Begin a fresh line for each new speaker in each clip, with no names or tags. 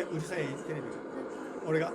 うるさいテレビ。俺が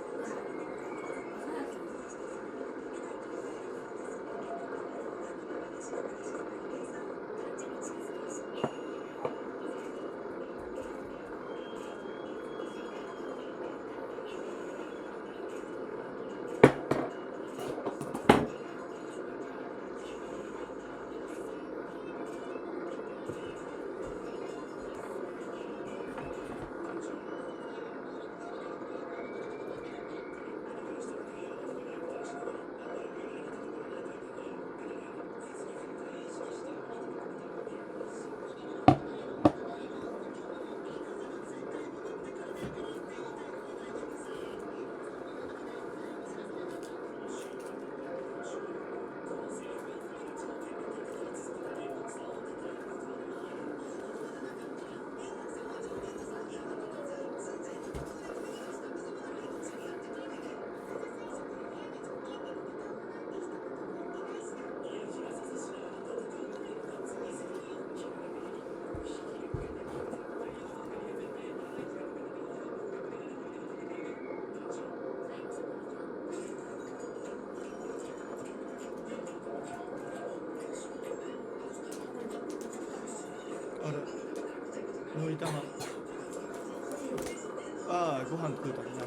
のり玉。ああ、ご飯食うたりな。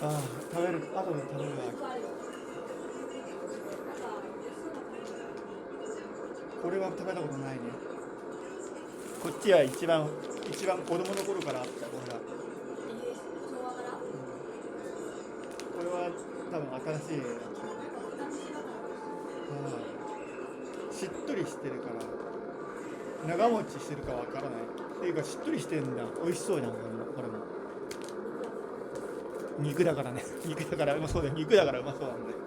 ああ、食べる、後で食べるわ。これは食べたことないね。こっちは一番子供の頃からあったこれが。これは多分新しいやつ。しっとりしてるから長持ちしてるかわからないっていうか、しっとりしてるんだ。美味しそうじゃんこれも。肉だからね。肉だからうまそうだよ。肉だからうまそうなんで。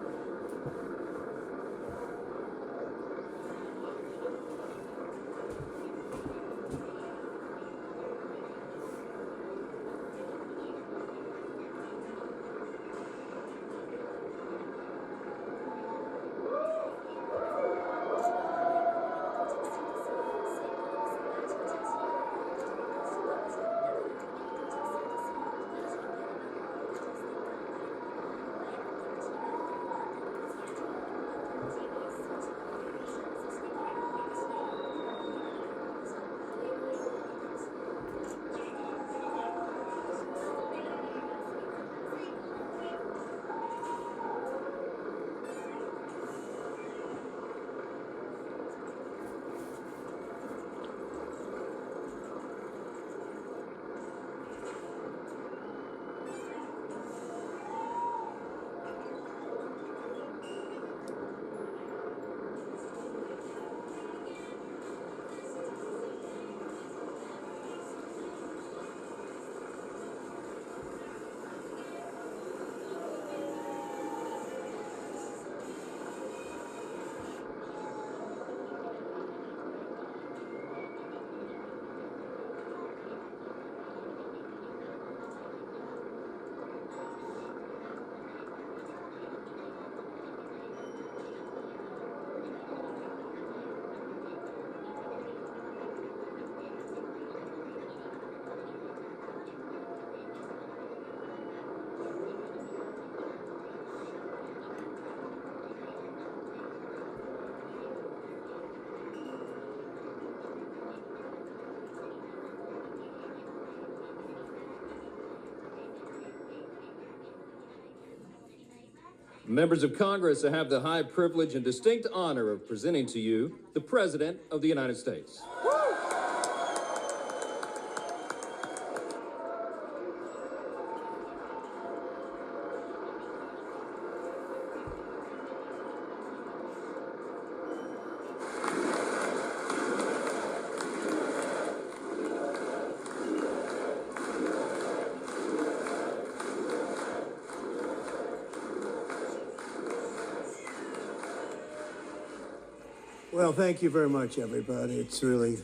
Members of Congress, I have the high privilege and distinct honor of presenting to you the President of the United States.
Well, thank you very much, everybody. It's really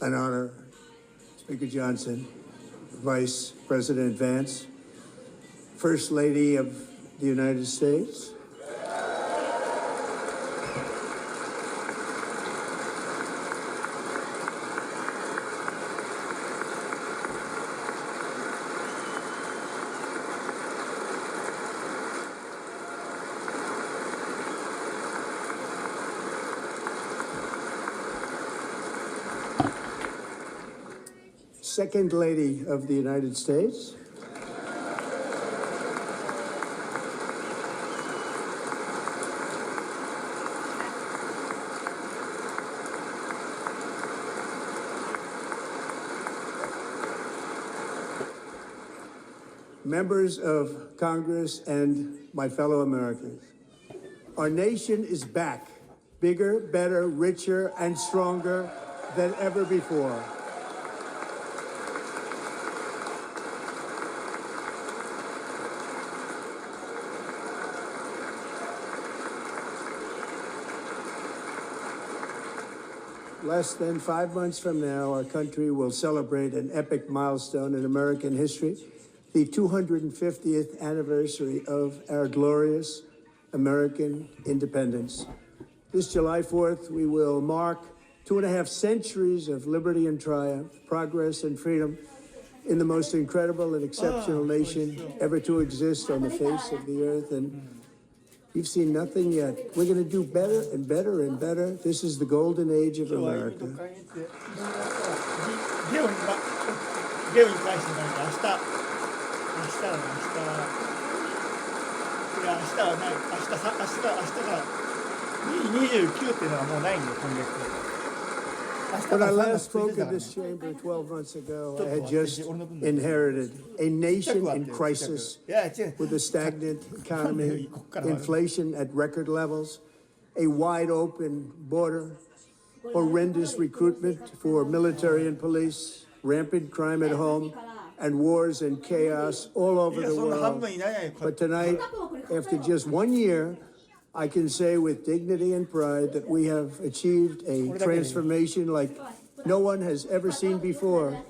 an honor. Speaker Johnson, Vice President Vance, First Lady of the United States. Second Lady of the United States. Members of Congress and my fellow Americans, our nation is back, bigger, better, richer, and stronger than ever before. Less than 5 months from now, our country will celebrate an epic milestone in American history, the 250th anniversary of our glorious American independence. This July 4th, we will mark 2.5 centuries of liberty and triumph, progress and freedom in the most incredible and exceptional nation ever to exist on the face of the earth. And you've seen nothing yet. We're going to do better and better and better. This is the golden age of America.
ゲオに返してなんか明日はない。明日から29っていうのはもうないんだよ、今月。
When I last spoke in this chamber 12 months ago, I had just inherited a nation in crisis with a stagnant economy, inflation at record levels, a wide open border, horrendous recruitment for military and police, rampant crime at home, and wars and chaos all over the world. But tonight, after just 1 year, I can say with dignity and pride that we have achieved a transformation like no one has ever seen before,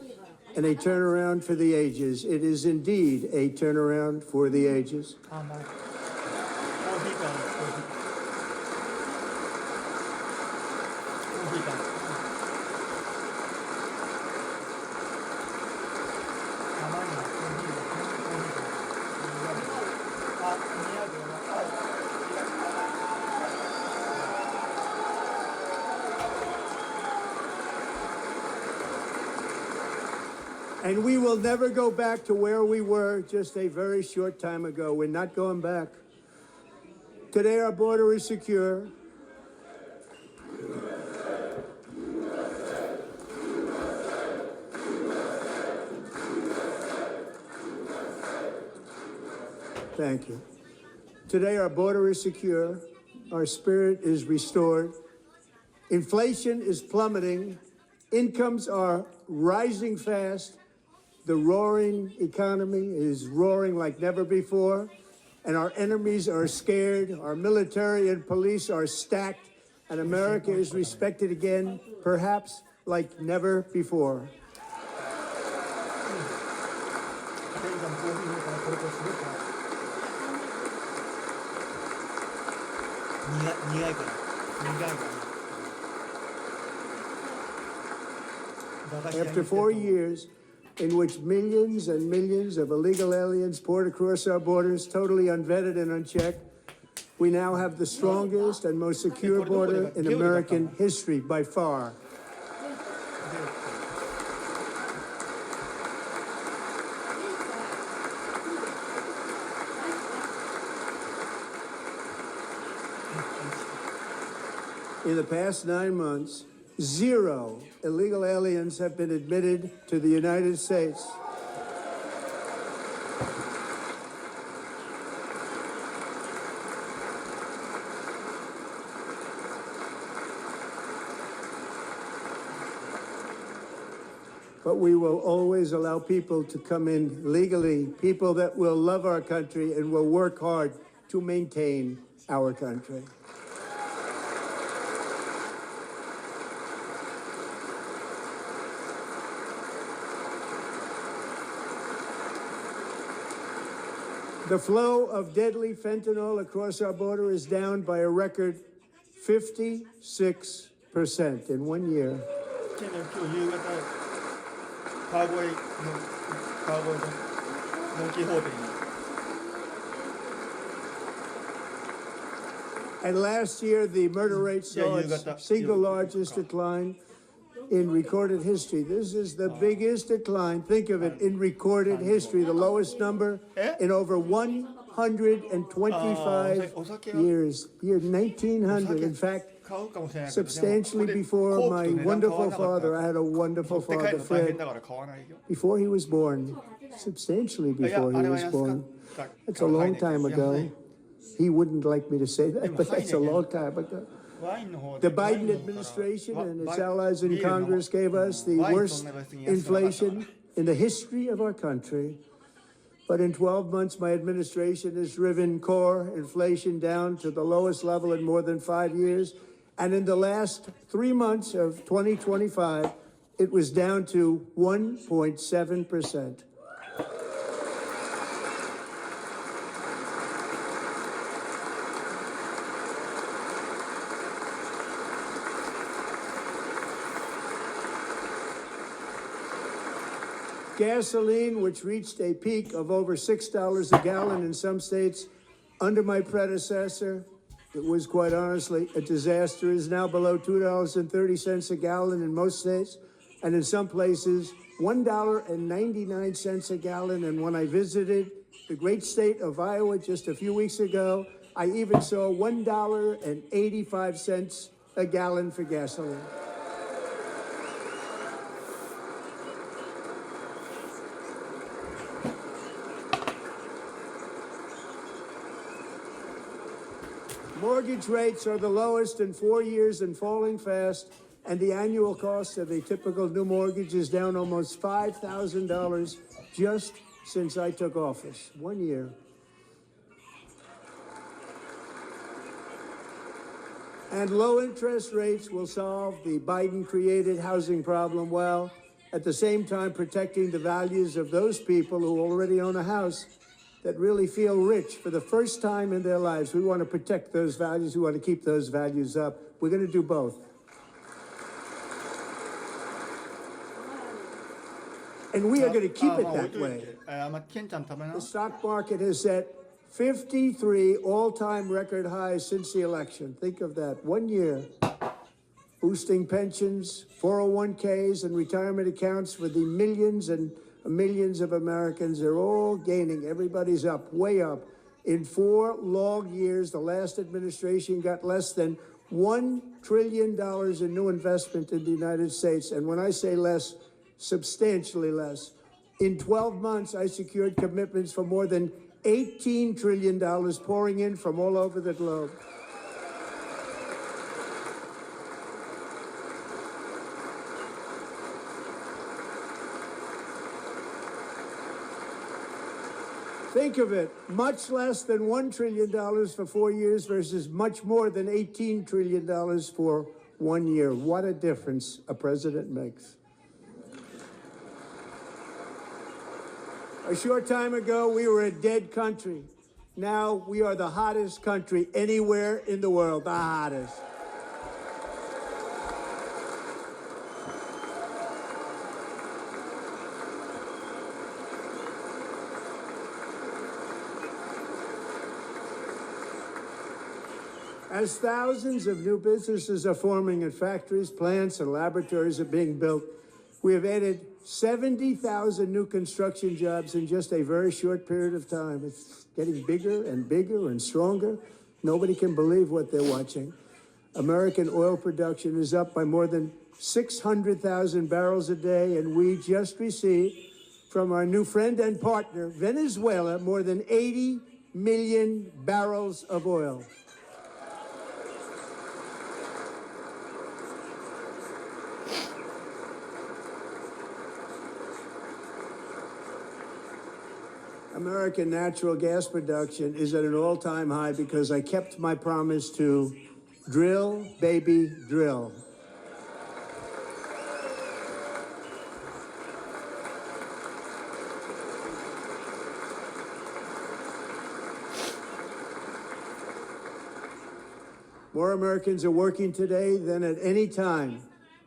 and a turnaround for the ages. It is indeed a turnaround for the ages. And we will never go back to where we were just a very short time ago. We're not going back. Today, our border is secure. Thank you. Today, our border is secure. Our spirit is restored. Inflation is plummeting. Incomes are rising fast. The roaring economy is roaring like never before, and our enemies are scared. Our military and police are stacked, and America is respected again, perhaps like never before. After 4 years in which millions and millions of illegal aliens poured across our borders, totally unvetted and unchecked, we now have the strongest and most secure border in American history by far. In the past 9 months, 0 illegal aliens have been admitted to the United States. But we will always allow people to come in legally, people that will love our country and will work hard to maintain our country. The flow of deadly fentanyl across our border is down by a record 56% in 1 year. And last year, the murder rate saw its single largest decline. in recorded history. This is the biggest decline. Think of it, in recorded history, the lowest number in over 125 years. Year 1900, in fact,
買うかもしれないけど、
substantially before my wonderful father. I had a wonderful
持って帰る
father,
の大変
Fred.
だから買わないよ。
Before he was born, substantially
いや、
before
あ
he
れは
was
安か
born.
った。
That's a long time ago. He wouldn't like me to say that, but that's a long time ago.
ワインの方
The
でワイン
Biden
の方から
administration and its
ワ
allies in
ビールの
Congress gave us the
ワイン
worst
そんな別に安くなかったから
inflation in the history of our country. But in 12 months, my administration has driven core inflation down to the lowest level in more than 5 years. And in the last 3 months of 2025, it was down to 1.7%. Gasoline, which reached a peak of over $6 a gallon in some states under my predecessor, it was quite honestly a disaster, is now below $2.30 a gallon in most states, and in some places, $1.99 a gallon. And when I visited the great state of Iowa just a few weeks ago, I even saw $1.85 a gallon for gasoline. Mortgage rates are the lowest in 4 years and falling fast, and the annual cost of a typical new mortgage is down almost $5,000 just since I took office. 1 year. And low interest rates will solve the Biden-created housing problem while at the same time protecting the values of those people who already own a house that really feel rich for the first time in their lives. We want to protect those values. We want to keep those values up. We're going to do both. And we are going to keep it that way. The stock market has set 53 all-time record highs since the election. Think of that. 1 year. Boosting pensions, 401ks, and retirement accounts for the millions and millions of Americans. They're all gaining. Everybody's up, way up. In 4 long years, the last administration got less than $1 trillion in new investment in the United States. And when I say less, substantially less. In 12 months, I secured commitments for more than $18 trillion pouring in from all over the globe. Think of it, much less than $1 trillion for 4 years versus much more than $18 trillion for 1 year. What a difference a president makes. A short time ago, we were a dead country. Now we are the hottest country anywhere in the world, the hottest. As thousands of new businesses are forming and factories, plants, and laboratories are being built, we have added 70,000 new construction jobs in just a very short period of time. It's getting bigger and bigger and stronger. Nobody can believe what they're watching. American oil production is up by more than 600,000 barrels a day, and we just received from our new friend and partner, Venezuela, more than 80 million barrels of oil. American natural gas production is at an all-time high because I kept my promise to drill, baby, drill. More Americans are working today than at any time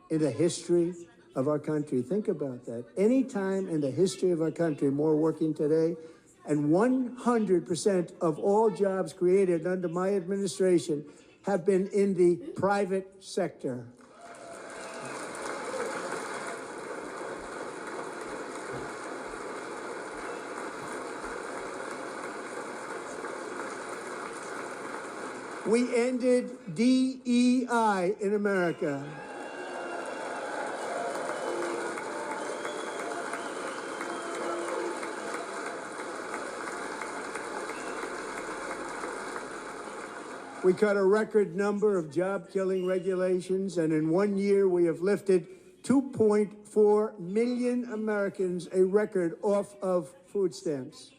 in the history of our country. Think about that. Any time in the history of our country, more working today. And 100% of all jobs created under my administration have been in the private sector. We ended DEI in America. We cut a record number of job-killing regulations, and in 1 year we have lifted 2.4 million Americans, a record, off of food stamps.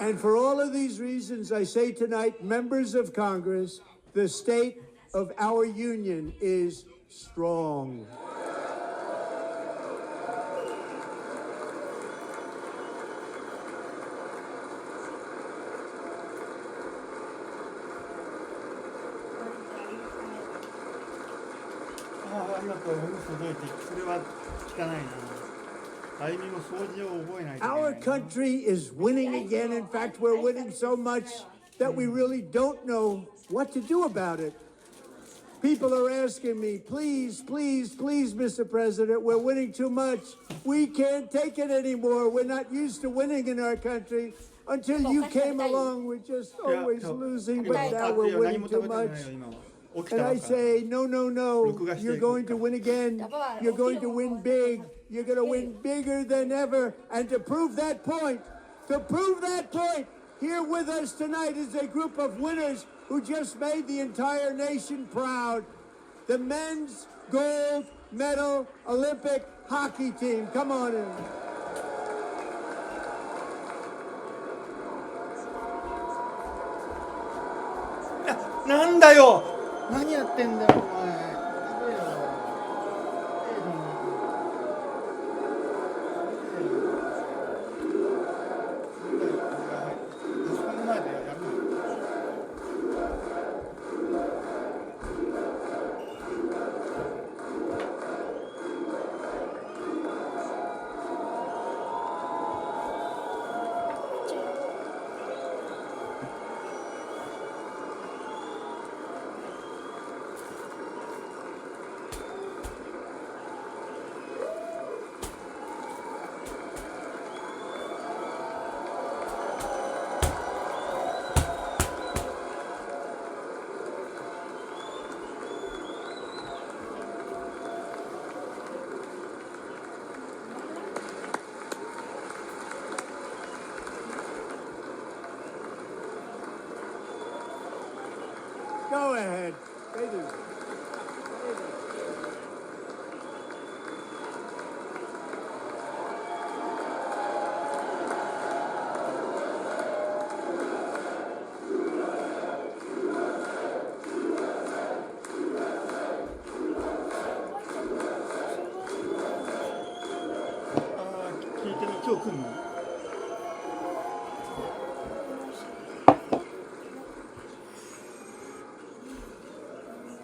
And for all of these reasons, I say tonight, members of Congress, the state of our union is strong. Our country is winning again. In fact, we're winning so much that we really don't know what to do about it. People are asking me, please, please, please, Mr. President, we're winning too much. We can't take it anymore. We're not used to winning in our country. Until you came along, we're just always losing, but now we're winning too much. And I say, no, no, no, you're going to win again. You're going to win big. You're going to win bigger than ever. And to prove that point, here with us tonight is a group of winners who just made the entire nation proud. The men's gold medal Olympic hockey team. Come on in.
なんだよ何やってんだよお前やべえよ
Go ahead. They do.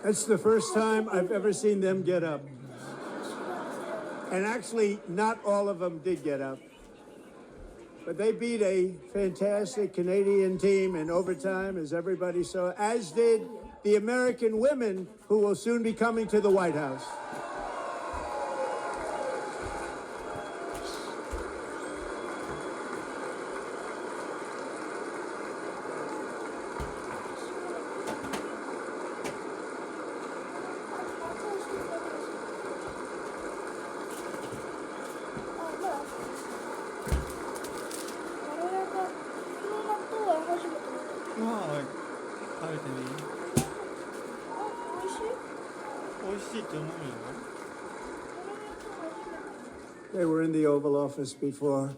That's the first time I've ever seen them get up. And actually, not all of them did get up. But they beat a fantastic Canadian team in overtime, as everybody saw, as did the American women who will soon be coming to the White House. They were in the Oval Office before,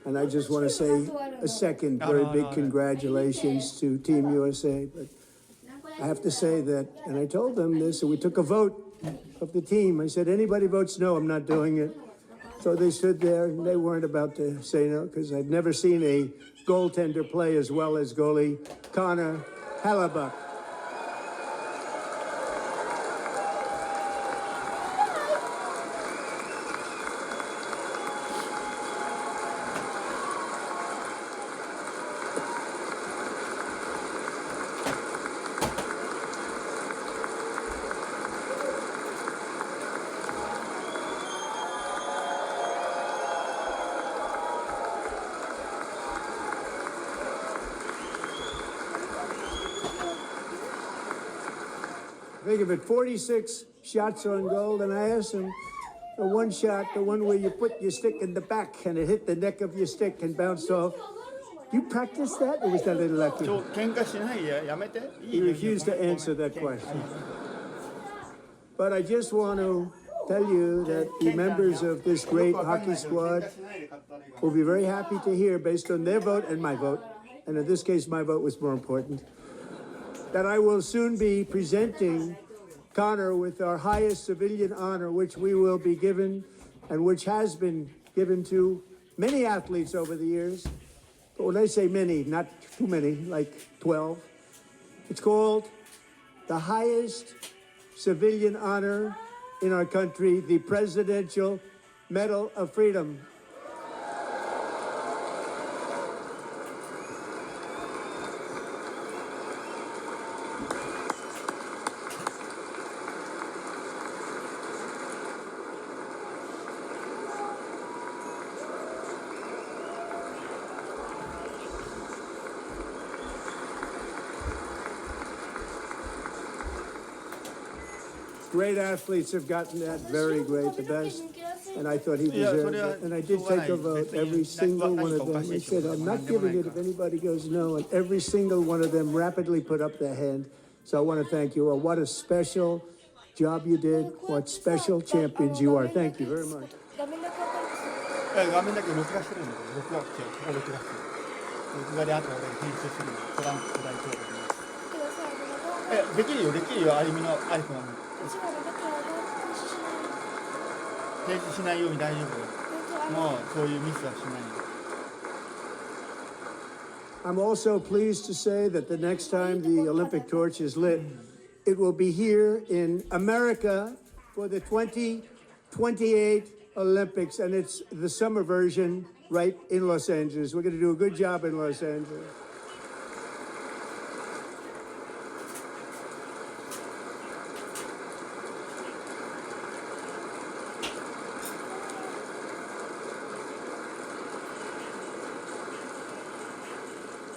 and I just want to say a second very big congratulations to Team USA. But I have to say that, and I told them this, and we took a vote of the team. I said, anybody votes no, I'm not doing it. So they stood there, and they weren't about to say no, because I've never seen a goaltender play as well as goalie Connor Hellebuck. think of it, 46 shots on goal, and I asked him, the one shot, the one where you put your stick in the back and it hit the neck of your stick and bounced off. You practice that, or was that a little lucky?
喧嘩しないやめて。
He refused to answer that question. But I just want to tell you that the members of this great hockey squad will be very happy to hear, based on their vote and my vote, and in this case my vote was more important, that I will soon be presenting Connor with our highest civilian honor, which we will be given and which has been given to many athletes over the years. But when I say many, not too many, like 12, it's called the highest civilian honor in our country, the Presidential Medal of Freedom. Great athletes have gotten that, very great, the best, and I thought he deserved it. And I did take a vote, every single one of them. I said, I'm not giving it if anybody goes no, and every single one of them rapidly put up their hand. So I want to thank you all. What a special job you did. What special champions you are. Thank you very much.
画面だけ録画してるんだけど、録画って録画してる。録画で後で編集するのトランプ大統領です。できるよ、できるよ、歩みのアイコンは。停止しないように大丈夫。もうそういうミスはしない。
I'm also pleased to say that the next time the Olympic torch is lit, it will be here in America for the 2028 Olympics, and it's the summer version right in Los Angeles. We're going to do a good job in Los Angeles.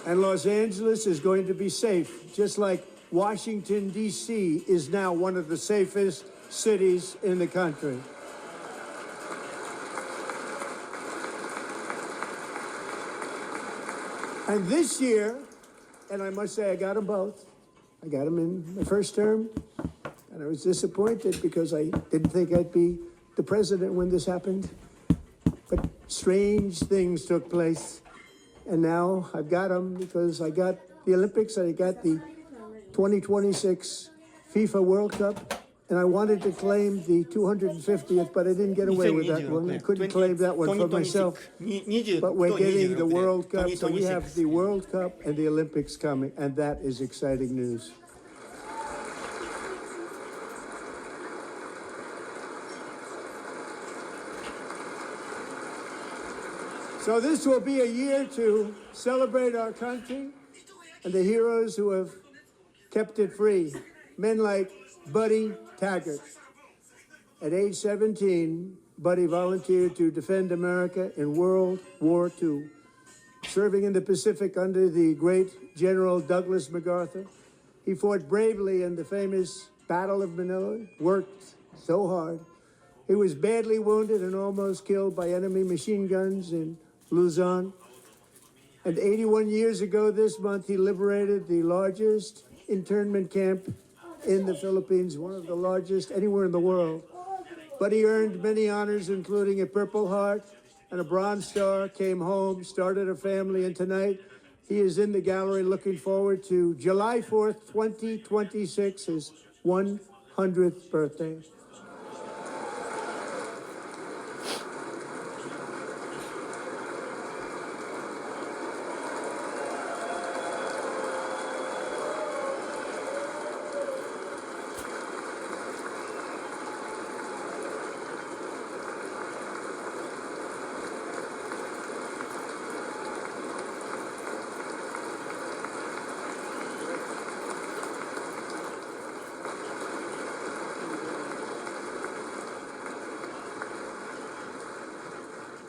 And Los Angeles is going to be safe, just like Washington, D.C. is now one of the safest cities in the country. And this year, and I must say I got them both. I got them in the first term, and I was disappointed because I didn't think I'd be the president when this happened. But strange things took place. And now I've got them because I got the Olympics and I got the 2026 FIFA World Cup. And I wanted to claim the 250th, but I didn't get away with that one. I couldn't claim that one for myself. But we're getting the World Cup, so we have the World Cup and the Olympics coming, and that is exciting news. So this will be a year to celebrate our country and the heroes who have kept it free. Men like Buddy Taggart. At age 17, Buddy volunteered to defend America in World War II, serving in the Pacific under the great General Douglas MacArthur. He fought bravely in the famous Battle of Manila, worked so hard. He was badly wounded and almost killed by enemy machine guns in Luzon. And 81 years ago this month, he liberated the largest internment camp in the Philippines, one of the largest anywhere in the world. But he earned many honors, including a Purple Heart and a Bronze Star, came home, started a family, and tonight he is in the gallery looking forward to July 4th, 2026, his 100th birthday.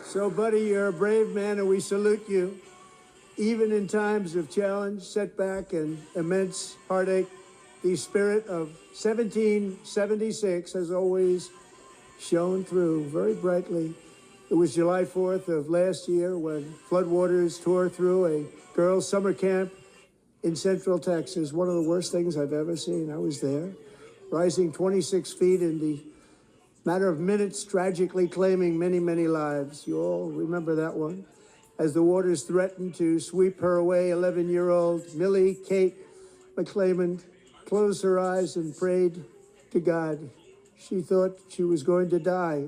So, Buddy, you're a brave man, and we salute you. Even in times of challenge, setback, and immense heartache, the spirit of 1776 has always shone through very brightly. It was July 4th of last year when floodwaters tore through a girls' summer camp in Central Texas. One of the worst things I've ever seen. I was there, rising 26 feet in the matter of minutes, tragically claiming many, many lives. You all remember that one. As the waters threatened to sweep her away, 11-year-old Millie Kate McClelland closed her eyes and prayed to God. She thought she was going to die.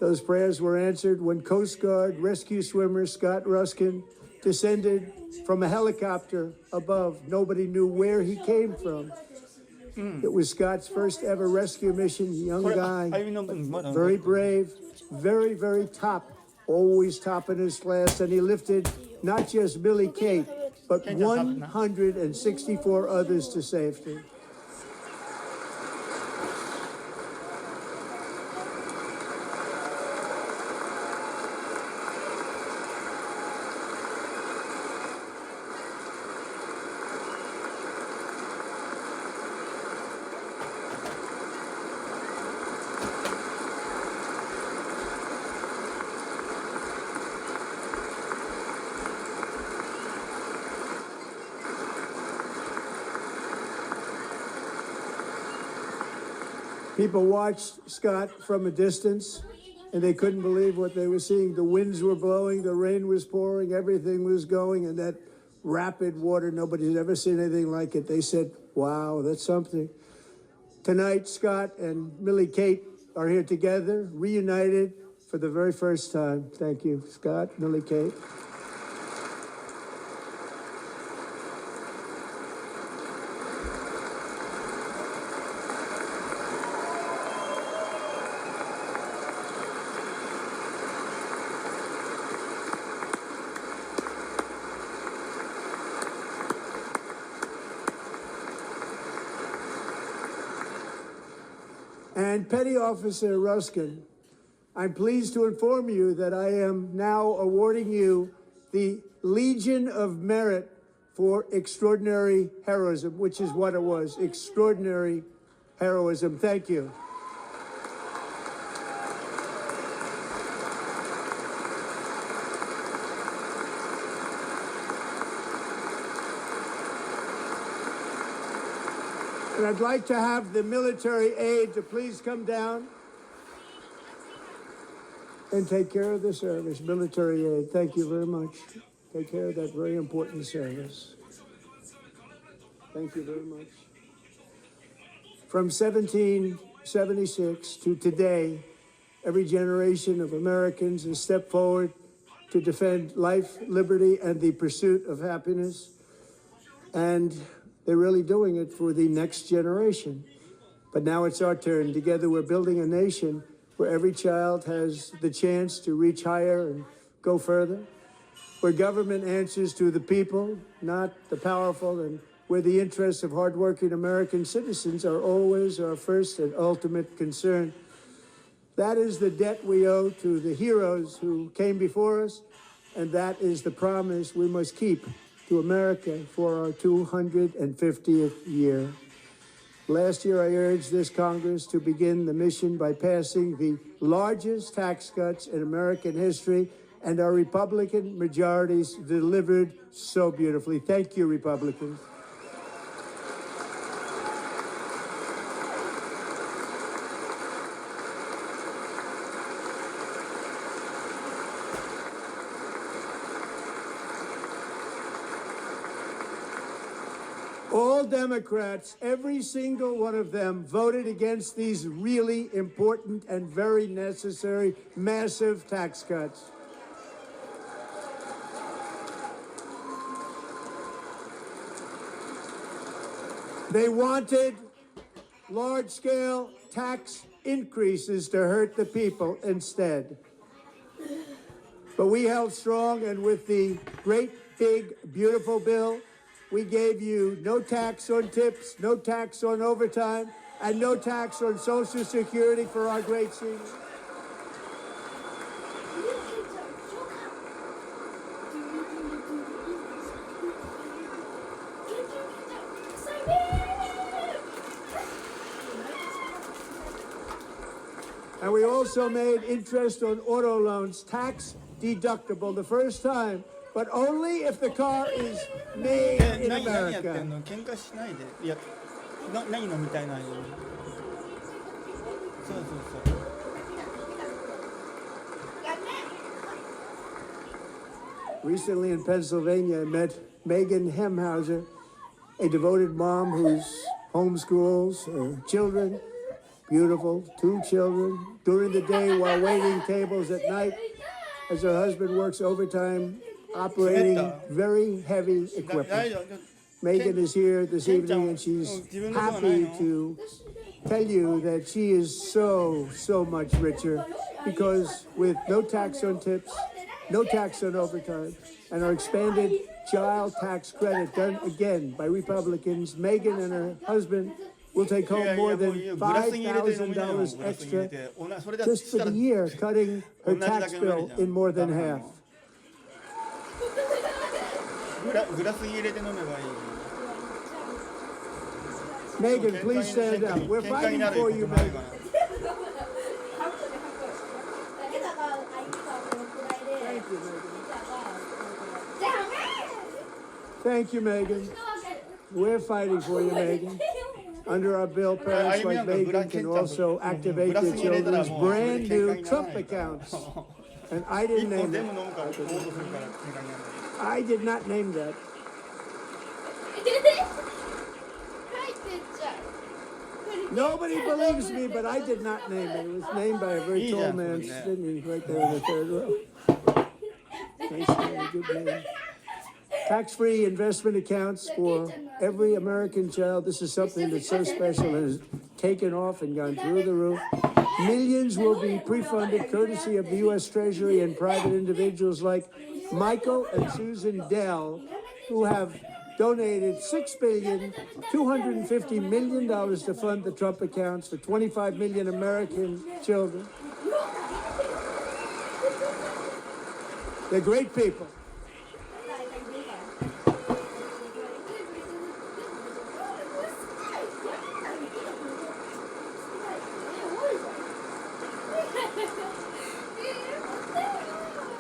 Those prayers were answered when Coast Guard rescue swimmer Scott Ruskin descended from a helicopter above. Nobody knew where he came from. It was Scott's first ever rescue mission. Young guy, very brave, very, very top, always top in his class. And he lifted not just Millie Kate, but 164 others to safety. People watched Scott from a distance, and they couldn't believe what they were seeing. The winds were blowing, the rain was pouring, everything was going, and that rapid water, nobody's ever seen anything like it. They said, wow, that's something. Tonight, Scott and Millie Kate are here together, reunited for the very first time. Thank you, Scott, Millie Kate. And Petty Officer Ruskin, I'm pleased to inform you that I am now awarding you the Legion of Merit for extraordinary heroism, which is what it was, extraordinary heroism. Thank you. And I'd like to have the military aide to please come down and take care of the service. Military aide, thank you very much. Take care of that very important service. Thank you very much. From 1776 to today, every generation of Americans has stepped forward to defend life, liberty, and the pursuit of happiness. And they're really doing it for the next generation. But now it's our turn. Together, we're building a nation where every child has the chance to reach higher and go further, where government answers to the people, not the powerful, and where the interests of hardworking American citizens are always our first and ultimate concern. That is the debt we owe to the heroes who came before us, and that is the promise we must keep to America for our 250th year. Last year, I urged this Congress to begin the mission by passing the largest tax cuts in American history, and our Republican majorities delivered so beautifully. Thank you, Republicans. All Democrats, every single one of them, voted against these really important and very necessary massive tax cuts. They wanted large-scale tax increases to hurt the people instead. But we held strong, and with the great, big, beautiful bill, we gave you no tax on tips, no tax on overtime, and no tax on Social Security for our great seniors. And we also made interest on auto loans tax deductible the first time, but only if the car is made in
何やってん
America.
の喧嘩しないでいや何飲みたいなよそうそうそう
Recently in Pennsylvania, I met Megan Hemhauser, a devoted mom who's homeschools her children, beautiful, 2 children, during the day while waiting tables at night as her husband works overtime, operating very heavy
大
equipment.
丈夫
Megan is here this evening and she's happy to tell you that she is so much richer because with no tax on tips, no tax on overtime, and our expanded child tax credit done again by Republicans, Megan and her husband will take home more than $5,000 extra just for the year, cutting her tax bill in more than half.
グラスに入れて飲めばいい
Megan, please stand up. We're fighting for you, Megan. Thank you, Megan. We're fighting for you, Megan. Under our bill, parents like Megan can also activate their children's brand new Trump accounts. And I didn't name it. I did not name that. Nobody believes me, but I did not name it. It was named by a very tall man sitting right there in the third row. Nice name, good name. Tax-free investment accounts for every American child. This is something that's so special and has taken off and gone through the roof. Millions will be pre-funded courtesy of the U.S. Treasury and private individuals like Michael and Susan Dell, who have donated $6,250 million to fund the Trump accounts for 25 million American children. They're great people.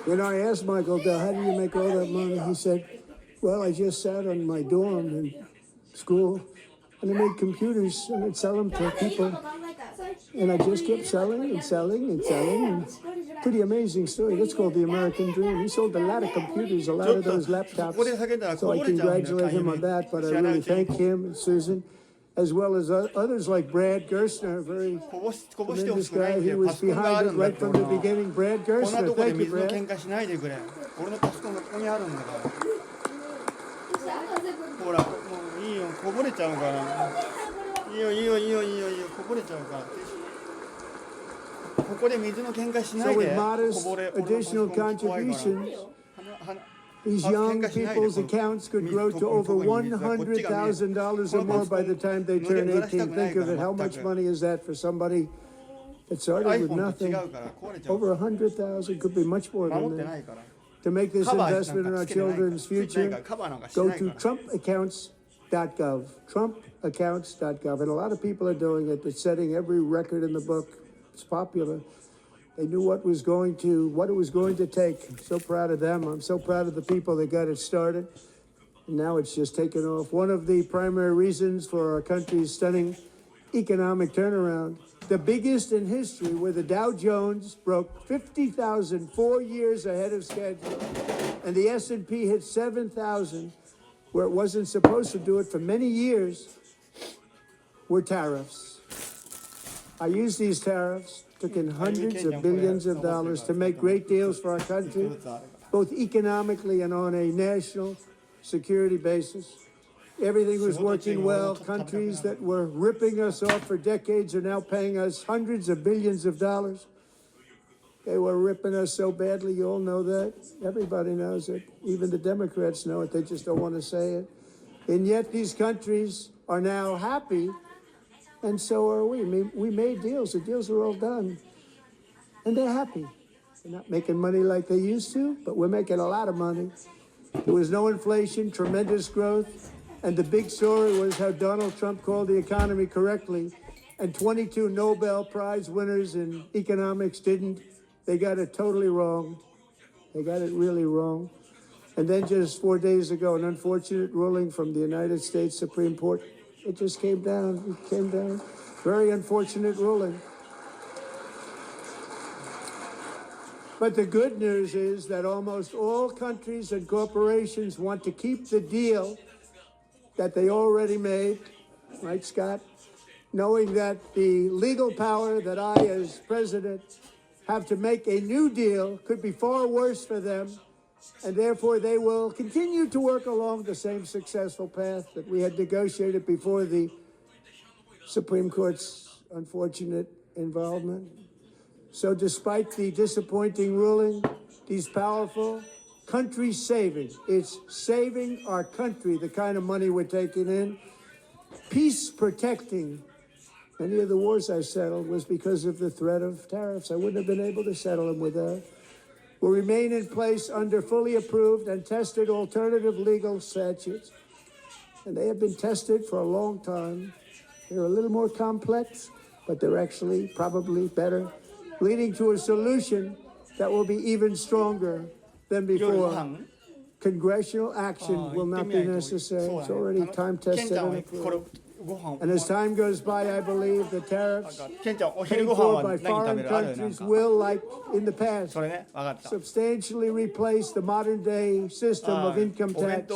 You know, I asked Michael, how do you make all that money? He said, well, I just sat on my dorm in school and I made computers and I'd sell them to people. And I just kept selling and selling and selling. And pretty amazing story. That's called the American dream. He sold a lot of computers, a lot of those laptops. So I congratulate him on that, but I really thank him and Susan, as well as others like Brad Gerstner, a very tremendous guy. He was behind it right from the beginning. Brad Gerstner, thank you, Brad.
ほら、もういいよ、こぼれちゃうから。いいよ、いいよ、いいよ、いいよ、いいよ、こぼれちゃうから。ここで水の喧嘩しないで。
So with modest additional contributions, these young people's accounts could grow to over $100,000 or more by the time they turn 18. Think of it. How much money is that for somebody that started with nothing? Over 100,000, could be much more than that. To make this investment in our children's future, go to TrumpAccounts.gov. TrumpAccounts.gov. And a lot of people are doing it. They're setting every record in the book. It's popular. They knew what it was going to take. I'm so proud of them. I'm so proud of the people that got it started. And now it's just taken off. One of the primary reasons for our country's stunning economic turnaround, the biggest in history, where the Dow Jones broke 50,000 4 years ahead of schedule, and the S&P hit 7,000, where it wasn't supposed to do it for many years, were tariffs. I used these tariffs, took in hundreds of billions of dollars to make great deals for our country, both economically and on a national security basis. Everything was working well. Countries that were ripping us off for decades are now paying us hundreds of billions of dollars. They were ripping us so badly, you all know that. Everybody knows it. Even the Democrats know it. They just don't want to say it. And yet these countries are now happy, and so are we. We made deals. The deals are all done. And they're happy. They're not making money like they used to, but we're making a lot of money. There was no inflation, tremendous growth. And the big story was how Donald Trump called the economy correctly and 22 Nobel Prize winners in economics didn't. They got it totally wrong. They got it really wrong. And then just 4 days ago, an unfortunate ruling from the United States Supreme Court. It just came down. It came down. Very unfortunate ruling. But the good news is that almost all countries and corporations want to keep the deal that they already made, right, Scott? Knowing that the legal power that I, as president, have to make a new deal could be far worse for them, and therefore they will continue to work along the same successful path that we had negotiated before the Supreme Court's unfortunate involvement. So despite the disappointing ruling, these powerful country-saving, it's saving our country, the kind of money we're taking in, peace-protecting. Many of the wars I settled was because of the threat of tariffs. I wouldn't have been able to settle them without. Will remain in place under fully approved and tested alternative legal statutes. And they have been tested for a long time. They're a little more complex, but they're actually probably better, leading to a solution that will be even stronger than before. Congressional action will not be necessary. It's already time-tested and approved. And as time goes by, I believe the tariffs paid for by foreign countries will, like in the past, substantially replace the modern-day system of income tax,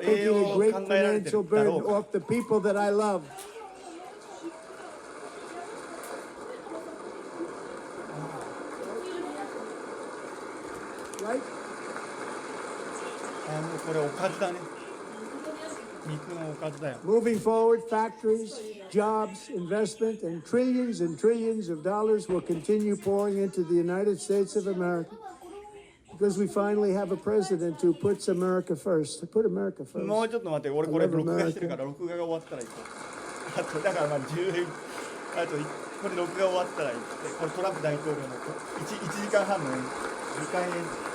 taking a great financial burden off the people that I love. Right?
もうこれおかずだね。肉のおかずだよ。
Moving forward, factories, jobs, investment, and trillions of dollars will continue pouring into the United States of America because we finally have a president who puts America first. Put America first.
もうちょっと待って、俺これ録画してるから録画が終わったら行こう。あとだからまああとこれ録画終わったら行って、これトランプ大統領の 1時間半の時間演説。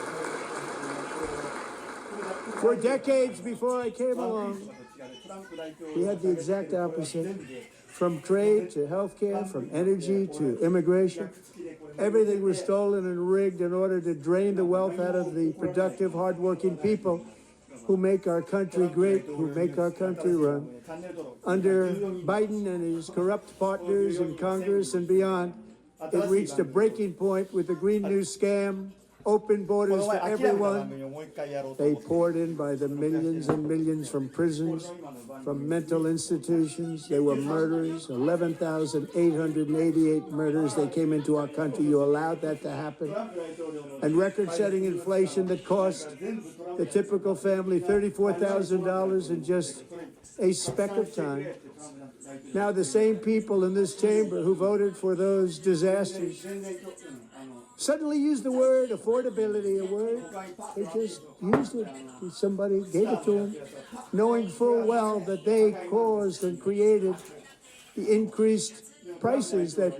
For decades before I came along, we had the exact opposite. From trade to healthcare, from energy to immigration, everything was stolen and rigged in order to drain the wealth out of the productive, hardworking people who make our country great, who make our country run. Under Biden and his corrupt partners in Congress and beyond, it reached a breaking point with the Green New Scam, open borders for everyone. They poured in by the millions and millions from prisons, from mental institutions. They were murderers, 11,888 murders. They came into our country. You allowed that to happen. And record-setting inflation that cost the typical family $34,000 in just a speck of time. Now the same people in this chamber who voted for those disasters suddenly used the word affordability, a word. They just used it. Somebody gave it to them, knowing full well that they caused and created the increased prices that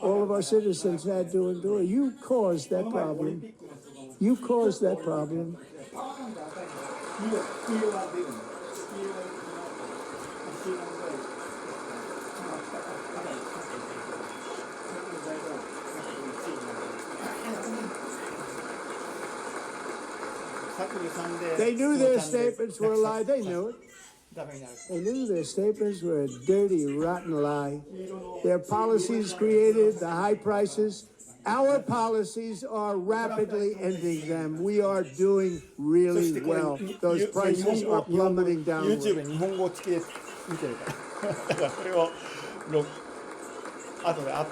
all of our citizens had to endure. You caused that problem. You caused that problem. They knew their statements were a lie. They knew it. They knew their statements were a dirty, rotten lie. Their policies created the high prices. Our policies are rapidly ending them. We are doing really well. Those prices are plummeting downward.
YouTube 日本語付きで見てるから。だからそれを後でアッ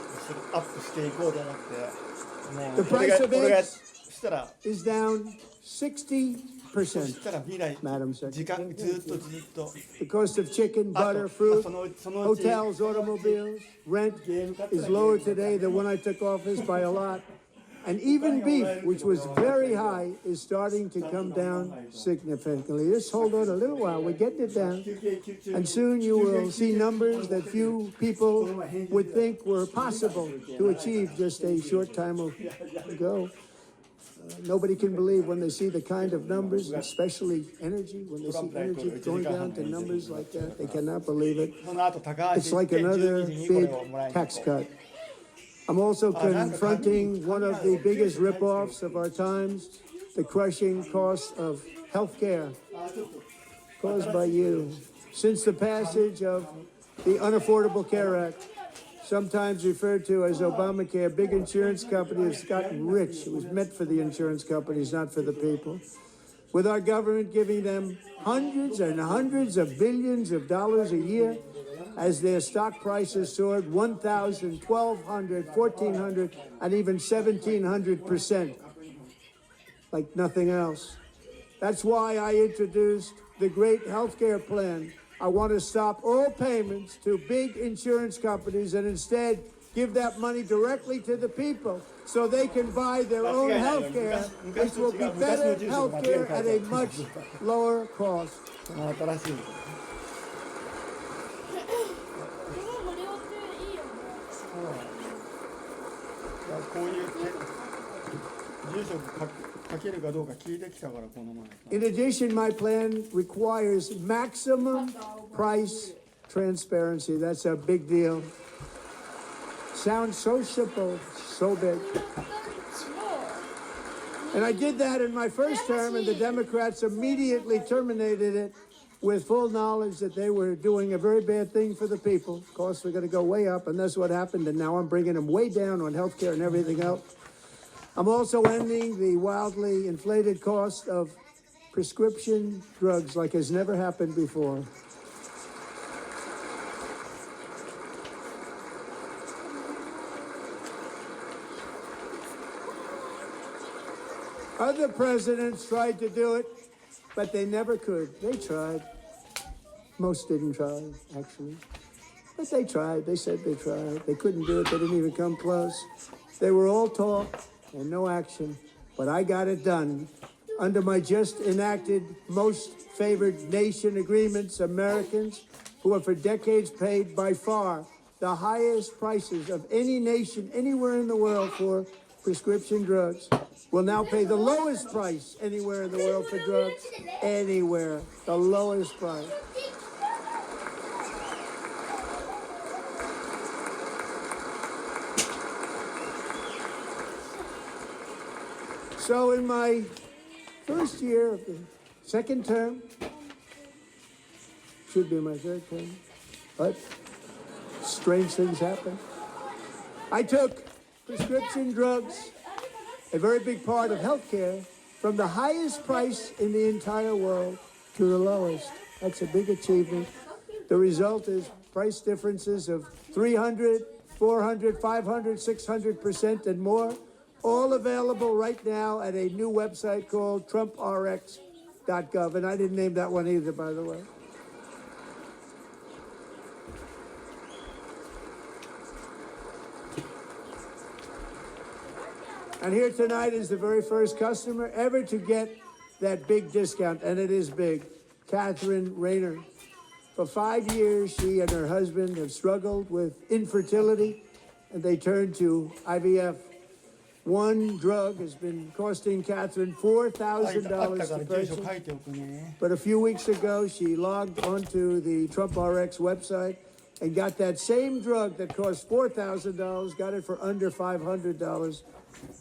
プしていこうと思って。もう
The price of
これが
eggs
したら。
is down 60%.
したら未来
Madam Secretary.
時間ずっと。
The cost of chicken, butter, fruit, hotels, automobiles, rent is lower today than when I took office by a lot. And even beef, which was very high, is starting to come down significantly. Just hold on a little while. We're getting it down. And soon you will see numbers that few people would think were possible to achieve just a short time ago. Nobody can believe when they see the kind of numbers, especially energy, when they see energy going down to numbers like that, they cannot believe it.
その後高橋
It's like
行って
another
12時にこれ
big
をもらいに
tax
行こう
cut. I'm also confronting one of the biggest ripoffs of our times, the crushing cost of health care caused by you. Since the passage of the Unaffordable Care Act, sometimes referred to as Obamacare, big insurance companies have gotten rich. It was meant for the insurance companies, not for the people. With our government giving them hundreds and hundreds of billions of dollars a year as their stock prices soared 1,000, 1,200, 1,400, and even 1,700%, like nothing else. That's why I introduced the great healthcare plan. I want to stop all payments to big insurance companies and instead give that money directly to the people so they can buy their own health care, which will be better health care at a much lower cost.
その新しい
でも無料っていいよね。
こういう住所書けるかどうか聞いてきたからこの前
In addition, my plan requires maximum price transparency. That's a big deal. Sounds so simple, so big. And I did that in my first term, and the Democrats immediately terminated it with full knowledge that they were doing a very bad thing for the people. Of course, we're going to go way up, and that's what happened. And now I'm bringing them way down on health care and everything else. I'm also ending the wildly inflated cost of prescription drugs like has never happened before. Other presidents tried to do it, but they never could. They tried. Most didn't try, actually. But they tried. They said they tried. They couldn't do it. They didn't even come close. They were all talk and no action. But I got it done. Under my just enacted most favored nation agreements, Americans who have for decades paid by far the highest prices of any nation anywhere in the world for prescription drugs will now pay the lowest price anywhere in the world for drugs. Anywhere. The lowest price. So in my first year of the second term, should be my third term, but strange things happen. I took prescription drugs, a very big part of healthcare, from the highest price in the entire world to the lowest. That's a big achievement. The result is price differences of 300, 400, 500, 600% and more, all available right now at a new website called TrumpRx.gov. And I didn't name that one either, by the way. And here tonight is the very first customer ever to get that big discount, and it is big, Catherine Rayner. For 5 years, she and her husband have struggled with infertility, and they turned to IVF. One drug has been costing Catherine $4,000 to purchase. But a few weeks ago, she logged onto the TrumpRx website and got that same drug that cost $4,000, got it for under $500.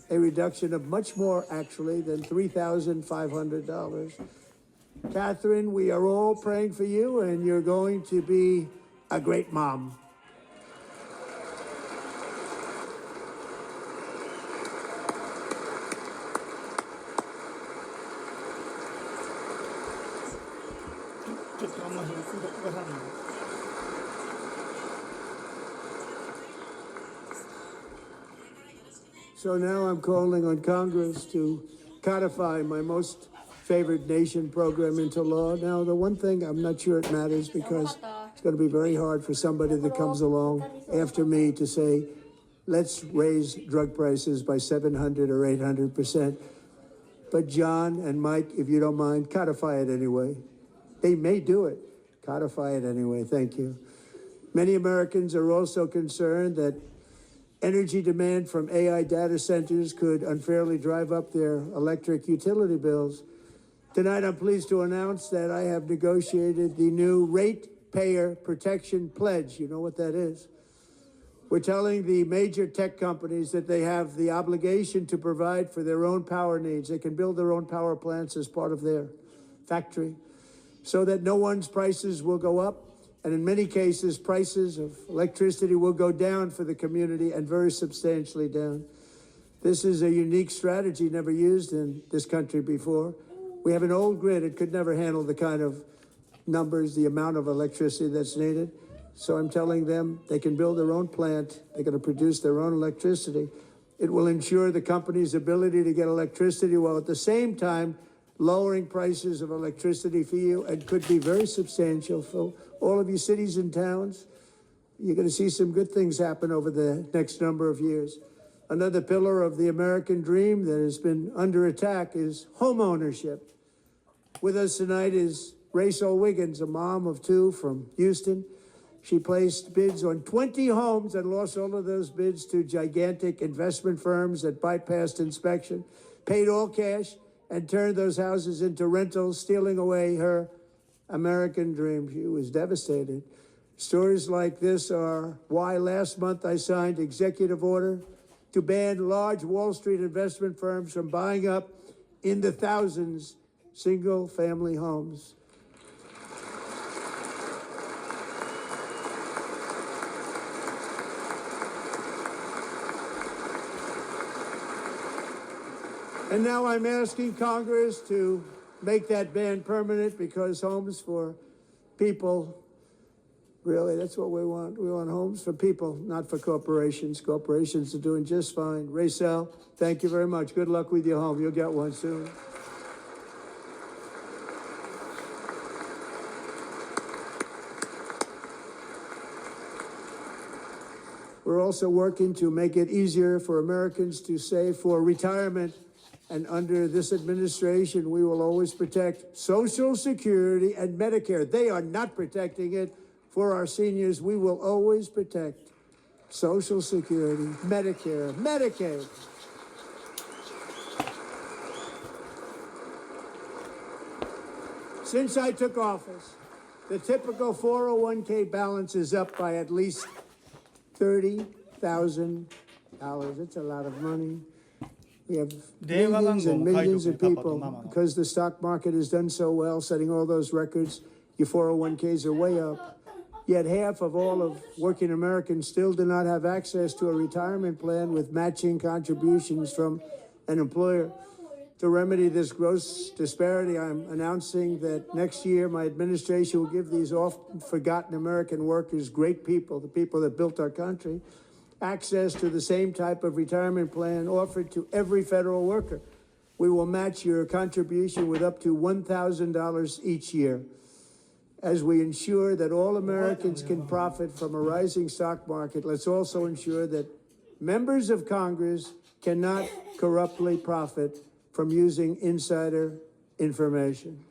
A reduction of much more, actually, than $3,500. Catherine, we are all praying for you, and you're going to be a great mom. So now I'm calling on Congress to codify my most favored nation program into law. Now, the one thing, I'm not sure it matters because it's going to be very hard for somebody that comes along after me to say, let's raise drug prices by 700 or 800%. But John and Mike, if you don't mind, codify it anyway. They may do it. Codify it anyway. Thank you. Many Americans are also concerned that Energy demand from AI data centers could unfairly drive up their electric utility bills. Tonight, I'm pleased to announce that I have negotiated the new Ratepayer Protection Pledge. You know what that is? We're telling the major tech companies that they have the obligation to provide for their own power needs. They can build their own power plants as part of their factory so that no one's prices will go up. And in many cases, prices of electricity will go down for the community and very substantially down. This is a unique strategy never used in this country before. We have an old grid. It could never handle the kind of numbers, the amount of electricity that's needed. So I'm telling them they can build their own plant. They're going to produce their own electricity. It will ensure the company's ability to get electricity while at the same time lowering prices of electricity for you, and could be very substantial for all of you cities and towns. You're going to see some good things happen over the next number of years. Another pillar of the American dream that has been under attack is home ownership. With us tonight is Rachel Wiggins, a mom of two from Houston. She placed bids on 20 homes and lost all of those bids to gigantic investment firms that bypassed inspection, paid all cash, and turned those houses into rentals, stealing away her American dream. She was devastated. Stories like this are why last month I signed executive order to ban large Wall Street investment firms from buying up in the thousands single-family homes. And now I'm asking Congress to make that ban permanent, because homes for people, really, that's what we want. We want homes for people, not for corporations. Corporations are doing just fine. Rachel, thank you very much. Good luck with your home. You'll get one soon. We're also working to make it easier for Americans to save for retirement. And under this administration, we will always protect Social Security and Medicare. They are not protecting it for our seniors. We will always protect Social Security, Medicare, Medicaid. Since I took office, the typical 401k balance is up by at least $30,000. It's a lot of money. We have millions and millions of people, because the stock market has done so well, setting all those records, your 401ks are way up. Yet half of all of working Americans still do not have access to a retirement plan with matching contributions from an employer. To remedy this gross disparity, I'm announcing that next year my administration will give these often forgotten American workers, great people, the people that built our country, access to the same type of retirement plan offered to every federal worker. We will match your contribution with up to $1,000 each year. As we ensure that all Americans can profit from a rising stock market, let's also ensure that members of Congress cannot corruptly profit from using insider information.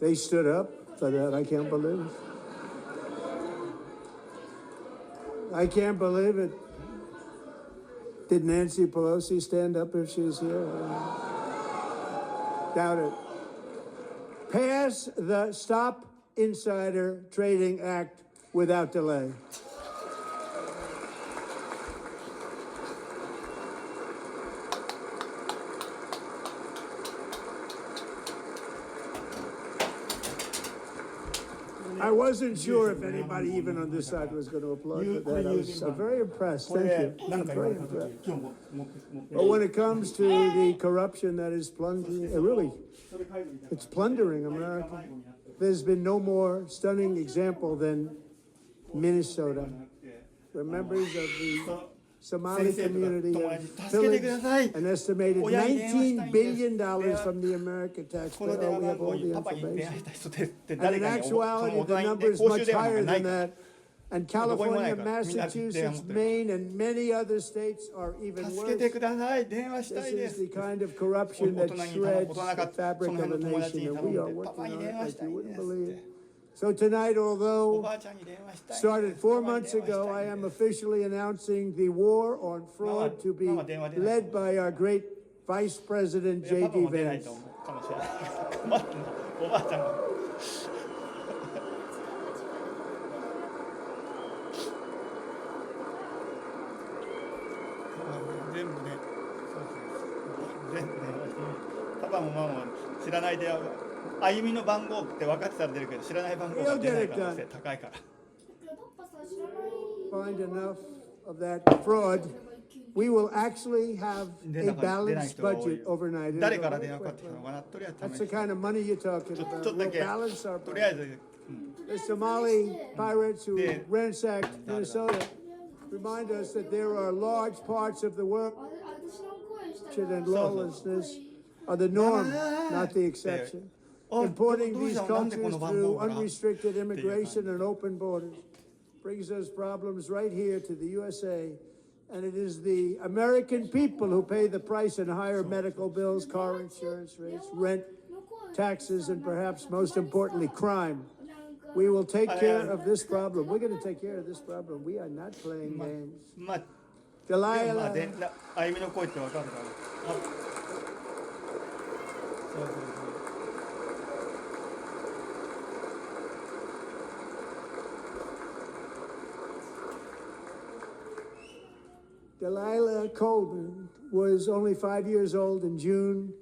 They stood up for that. I can't believe it. I can't believe it. Did Nancy Pelosi stand up if she was here? Doubt it. Pass the Stop Insider Trading Act without delay. I wasn't sure if anybody, even on this side, was going to applaud for that. I was very impressed. Thank you. I'm very impressed. But when it comes to the corruption that is plundering, it's plundering America. There's been no more stunning example than Minnesota, where members of the Somali
先生とか
community
友
have
達助けてください
pillaged an estimated
親に電話したいん
$19
です
billion
電話
from the American
この
taxpayer.
電
Oh,
話
we
番
have
号
all
に
the
パパに電話
information.
した人でって
And
誰
in
かにその
actuality,
大
the
人に、
number is
公衆
much
電話が
higher
ない
than
から
that. And
どこにもない
California,
からみんな電話
Massachusetts,
持ってる
Maine, and many other states are even
助けて
worse.
ください電話した
This
いで
is
す
the kind of corruption
大
that
人に頼む
shreds
大人が
the fabric
その
of
辺
a
の友達
nation,
に
and
頼ん
we are
でパ
working
パに
on
電
it
話
like
したい
you
で
wouldn't
すっ
believe.
て
So tonight,
お
although
ばあちゃんに電話したい
started 4
パパに
months
電話した
ago,
い
I am
です
officially announcing the war on fraud to be led by our great Vice President
いやパパ
J.D.
も出ない
Vance.
と思うかもしれない困るのおばあちゃんが全部ね、そうそう全部電話してパパもママも知らない電話歩みの番号って分かってたら出るけど知らない番号が出ない可能性高いから
パパさ知らない
Find enough of that fraud, we will actually have
出
a
なか出ない
balanced
人が多い
budget overnight.
誰から電話かかってきたのかなとりあえず
That's
試
the
して
kind of money you're talking
ちょ
about.
っと
We'll
だけ
balance our
とりあえ
budget.
ず
The Somali pirates who
Yeah.
ransacked Minnesota remind us that there are large parts of the world
私の声した
and
ら
lawlessness are the norm, not the exception.
あ
Importing
どうし
these
たのなんでこ
cultures
の番号
through
から
unrestricted immigration and open borders brings us problems right here to the USA. And it is the American people who pay the price in higher medical bills, car insurance rates, rent, taxes, and perhaps most importantly, crime. We will take care of this problem. We're going to take care of this problem. We are not playing games.
まあでもまあ
Delilah,
で歩みの声って分かるからあそうそうそう
Delilah Coleman was only 5 years old in June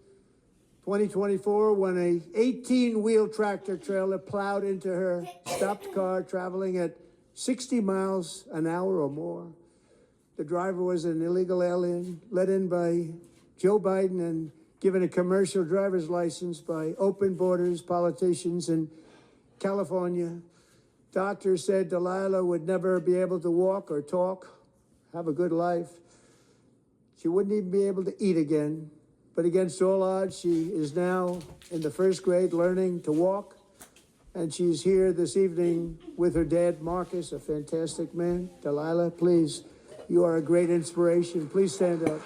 2024 when a 18-wheel tractor trailer plowed into her stopped car traveling at 60 miles an hour or more. The driver was an illegal alien let in by Joe Biden and given a commercial driver's license by open borders politicians in California. Doctors said Delilah would never be able to walk or talk, have a good life. She wouldn't even be able to eat again. But against all odds, she is now in the first grade learning to walk. And she's here this evening with her dad, Marcus, a fantastic man. Delilah, please, you are a great inspiration. Please stand up.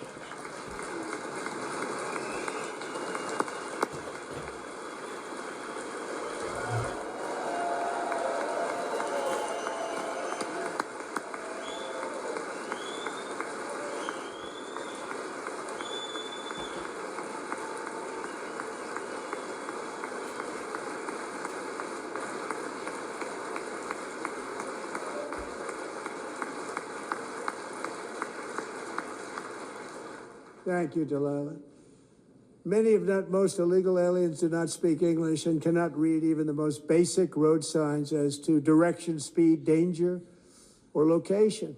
Thank you, Delilah. Many, if not most, illegal aliens do not speak English and cannot read even the most basic road signs as to direction, speed, danger, or location.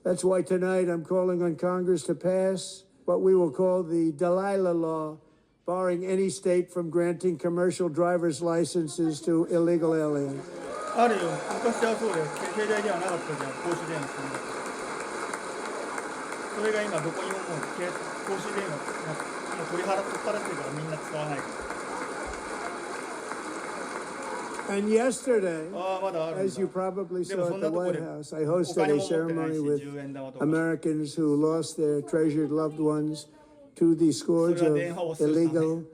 That's why tonight I'm calling on Congress to pass what we will call the Delilah Law, barring any state from granting commercial driver's licenses to illegal aliens.
あるよ昔はそうだよ携帯ではなかったじゃん公衆電話するんだそれが今どこにももう公衆電話もう取っ払ってるからみんな使わないから
And yesterday,
ああまだあるんだ
as you probably
でも
saw
そ
at
ん
the
なとこ
White
で
House, I
お
hosted
金
a
も持ってない
ceremony
し
with
10円玉とか
Americans who lost their treasured loved ones to the scourge of illegal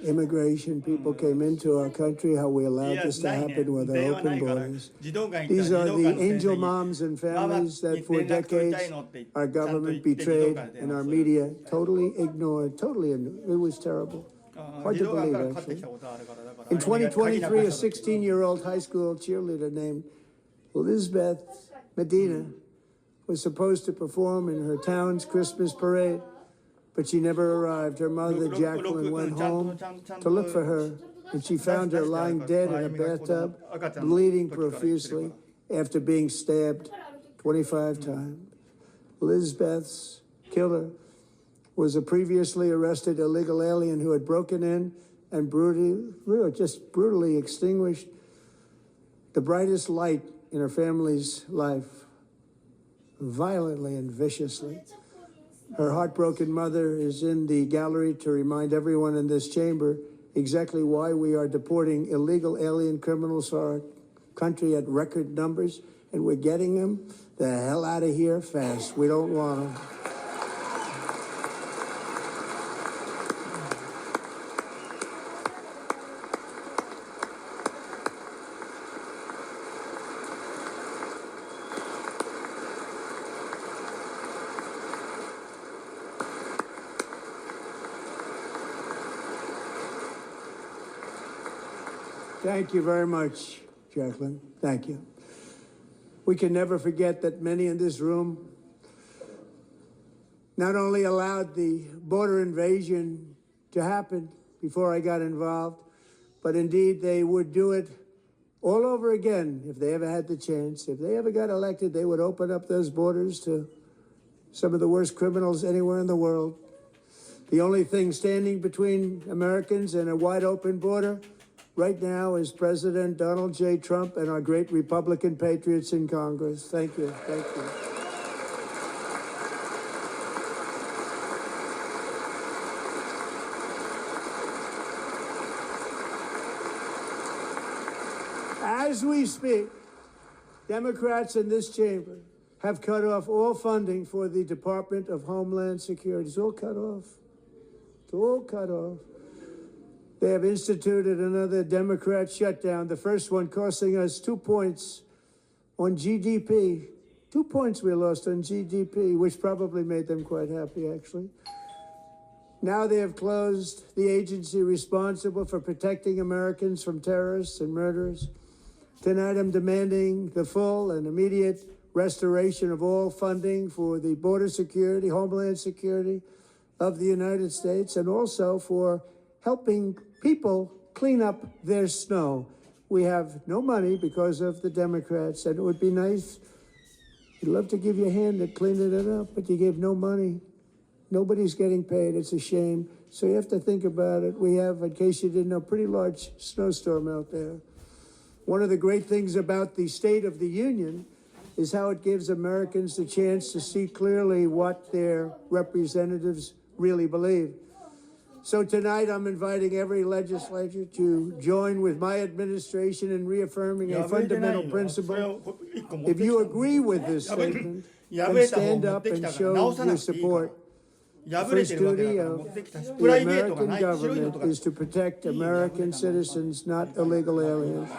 immigration. People came into our country, how we allowed this to happen with our open borders. These are the angel moms and families that for decades our government betrayed and our media totally ignored. It was terrible. Hard to believe, actually. In 2023, a 16-year-old high school cheerleader named Elizabeth Medina was supposed to perform in her town's Christmas parade, but she never arrived. Her mother, Jacqueline, went home to look for her, and she found her lying dead in a bathtub, bleeding profusely after being stabbed 25 times. Elizabeth's killer was a previously arrested illegal alien who had broken in and brutally extinguished the brightest light in her family's life. violently and viciously. Her heartbroken mother is in the gallery to remind everyone in this chamber exactly why we are deporting illegal alien criminals to our country at record numbers, and we're getting them the hell out of here fast. We don't want them. Thank you very much, Jacqueline. Thank you. We can never forget that many in this room not only allowed the border invasion to happen before I got involved, but indeed they would do it all over again if they ever had the chance. If they ever got elected, they would open up those borders to some of the worst criminals anywhere in the world. The only thing standing between Americans and a wide open border right now is President Donald J. Trump and our great Republican patriots in Congress. Thank you. Thank you. As we speak, Democrats in this chamber have cut off all funding for the Department of Homeland Security. It's all cut off. It's all cut off. They have instituted another Democrat shutdown, the first one costing us 2 points on GDP. 2 points we lost on GDP, which probably made them quite happy, actually. Now they have closed the agency responsible for protecting Americans from terrorists and murderers. Tonight I'm demanding the full and immediate restoration of all funding for the border security, Homeland Security of the United States, and also for helping people clean up their snow. We have no money because of the Democrats, and it would be nice. We'd love to give you a hand at cleaning it up, but you gave no money. Nobody's getting paid. It's a shame. So you have to think about it. We have, in case you didn't know, a pretty large snowstorm out there. One of the great things about the State of the Union is how it gives Americans the chance to see clearly what their representatives really believe. So tonight I'm inviting every legislature to join with my administration in reaffirming a fundamental principle. If you agree with this statement, then stand up and show your support. The first duty of the American government is to protect American citizens, not illegal aliens.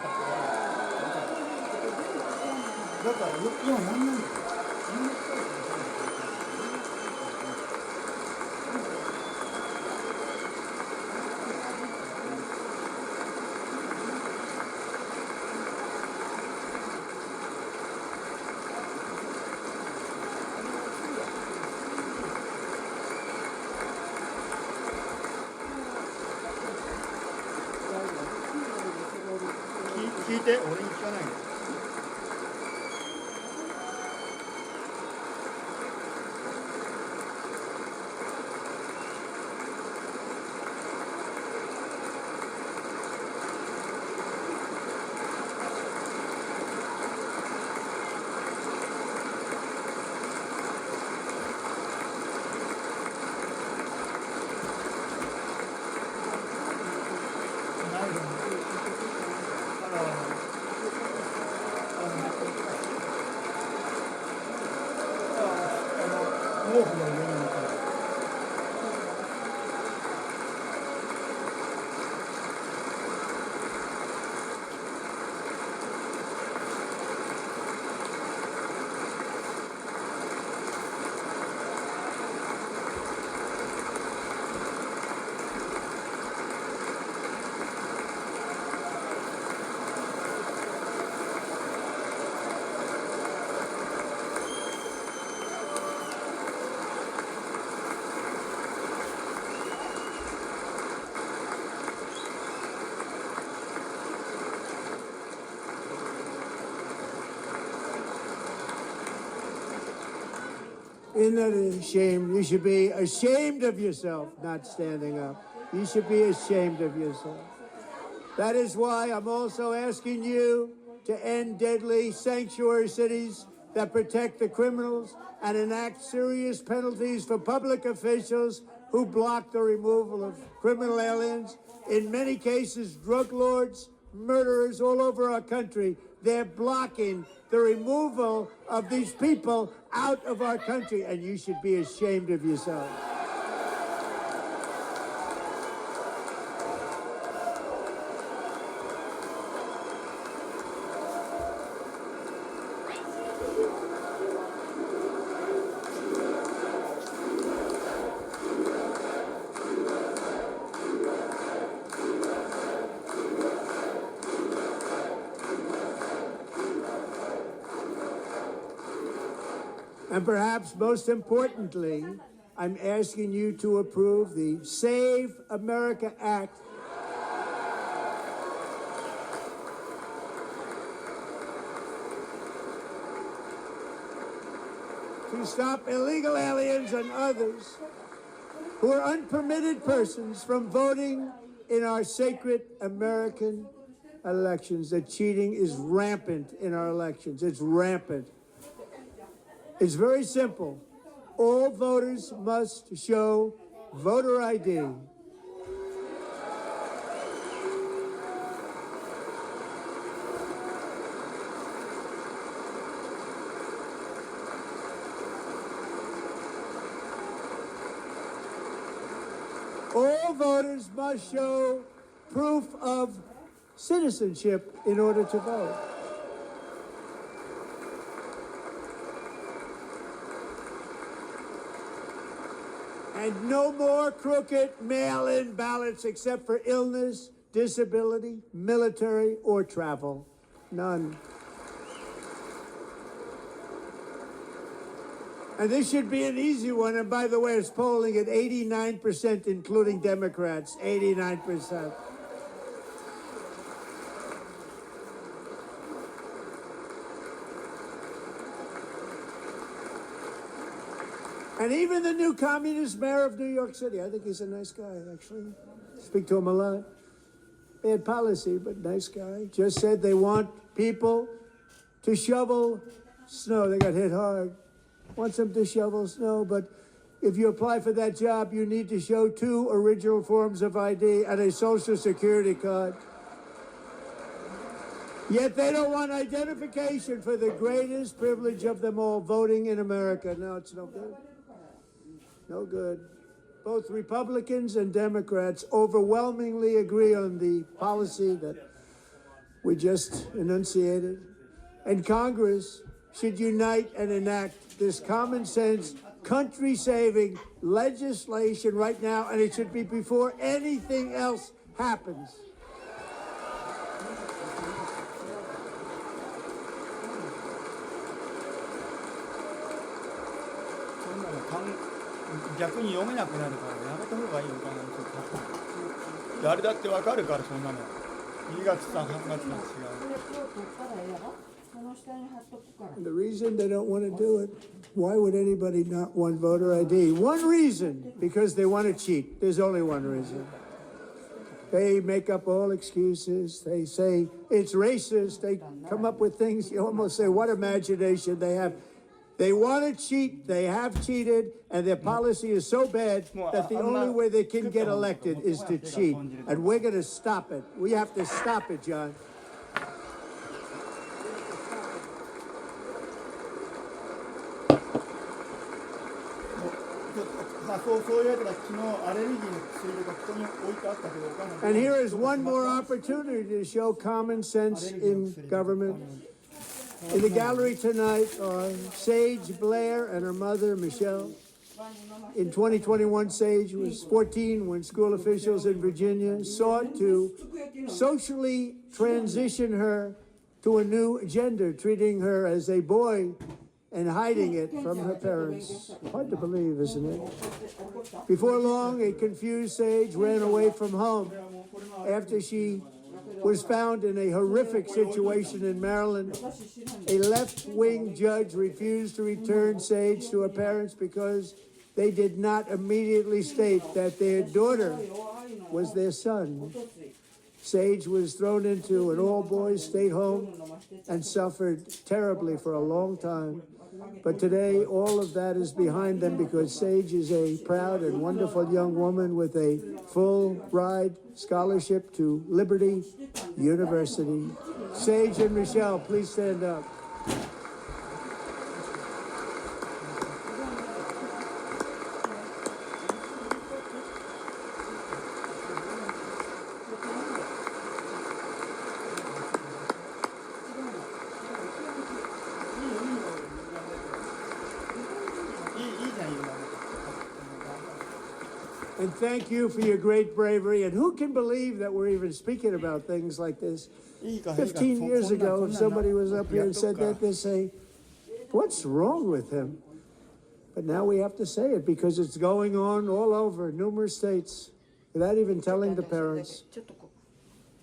聞いて、俺に聞かないで。毛布の上に乗ってる。
Isn't that a shame? You should be ashamed of yourself not standing up. You should be ashamed of yourself. That is why I'm also asking you to end deadly sanctuary cities that protect the criminals and enact serious penalties for public officials who block the removal of criminal aliens. In many cases, drug lords, murderers all over our country, they're blocking the removal of these people out of our country, and you should be ashamed of yourself. And perhaps most importantly, I'm asking you to approve the Save America Act. To stop illegal aliens and others who are unpermitted persons from voting in our sacred American elections. That cheating is rampant in our elections. It's rampant. It's very simple. All voters must show voter ID. All voters must show proof of citizenship in order to vote. And no more crooked mail-in ballots except for illness, disability, military, or travel. None. And this should be an easy one. And by the way, it's polling at 89%, including Democrats. 89%. And even the new communist mayor of New York City, I think he's a nice guy, actually. Speak to him a lot. Bad policy, but nice guy. Just said they want people to shovel snow. They got hit hard. Wants them to shovel snow, but if you apply for that job, you need to show 2 original forms of ID and a Social Security card. Yet they don't want identification for the greatest privilege of them all, voting in America. No, it's no good. No good. Both Republicans and Democrats overwhelmingly agree on the policy that we just enunciated. And Congress should unite and enact this common sense, country-saving legislation right now, and it should be before anything else happens. And the reason they don't want to do it, why would anybody not want voter ID? One reason, because they want to cheat. There's only one reason. They make up all excuses. They say it's racist. They come up with things. You almost say, what imagination they have. They want to cheat. They have cheated. And their policy is so bad that the only way they can get elected is to cheat. And we're going to stop it. We have to stop it, John. And here is one more opportunity to show common sense in government. In the gallery tonight are Sage Blair and her mother, Michelle. In 2021, Sage was 14 when school officials in Virginia sought to socially transition her to a new gender, treating her as a boy and hiding it from her parents. Hard to believe, isn't it? Before long, a confused Sage ran away from home after she was found in a horrific situation in Maryland. A left-wing judge refused to return Sage to her parents because they did not immediately state that their daughter was their son. Sage was thrown into an all-boys state home and suffered terribly for a long time. But today, all of that is behind them because Sage is a proud and wonderful young woman with a full ride scholarship to Liberty University. Sage and Michelle, please stand up. And thank you for your great bravery. And who can believe that we're even speaking about things like this? 15 years ago, if somebody was up here and said that, they'd say, what's wrong with him? But now we have to say it because it's going on all over numerous states without even telling the parents.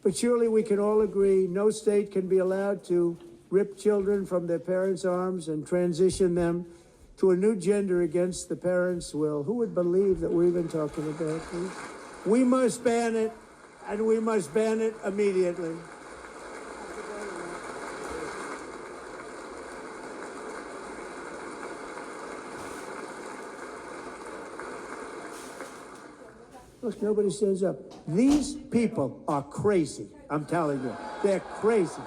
But surely we can all agree no state can be allowed to rip children from their parents' arms and transition them to a new gender against the parents' will. Who would believe that we're even talking about this? We must ban it, and we must ban it immediately. Look, nobody stands up. These people are crazy. I'm telling you, they're crazy.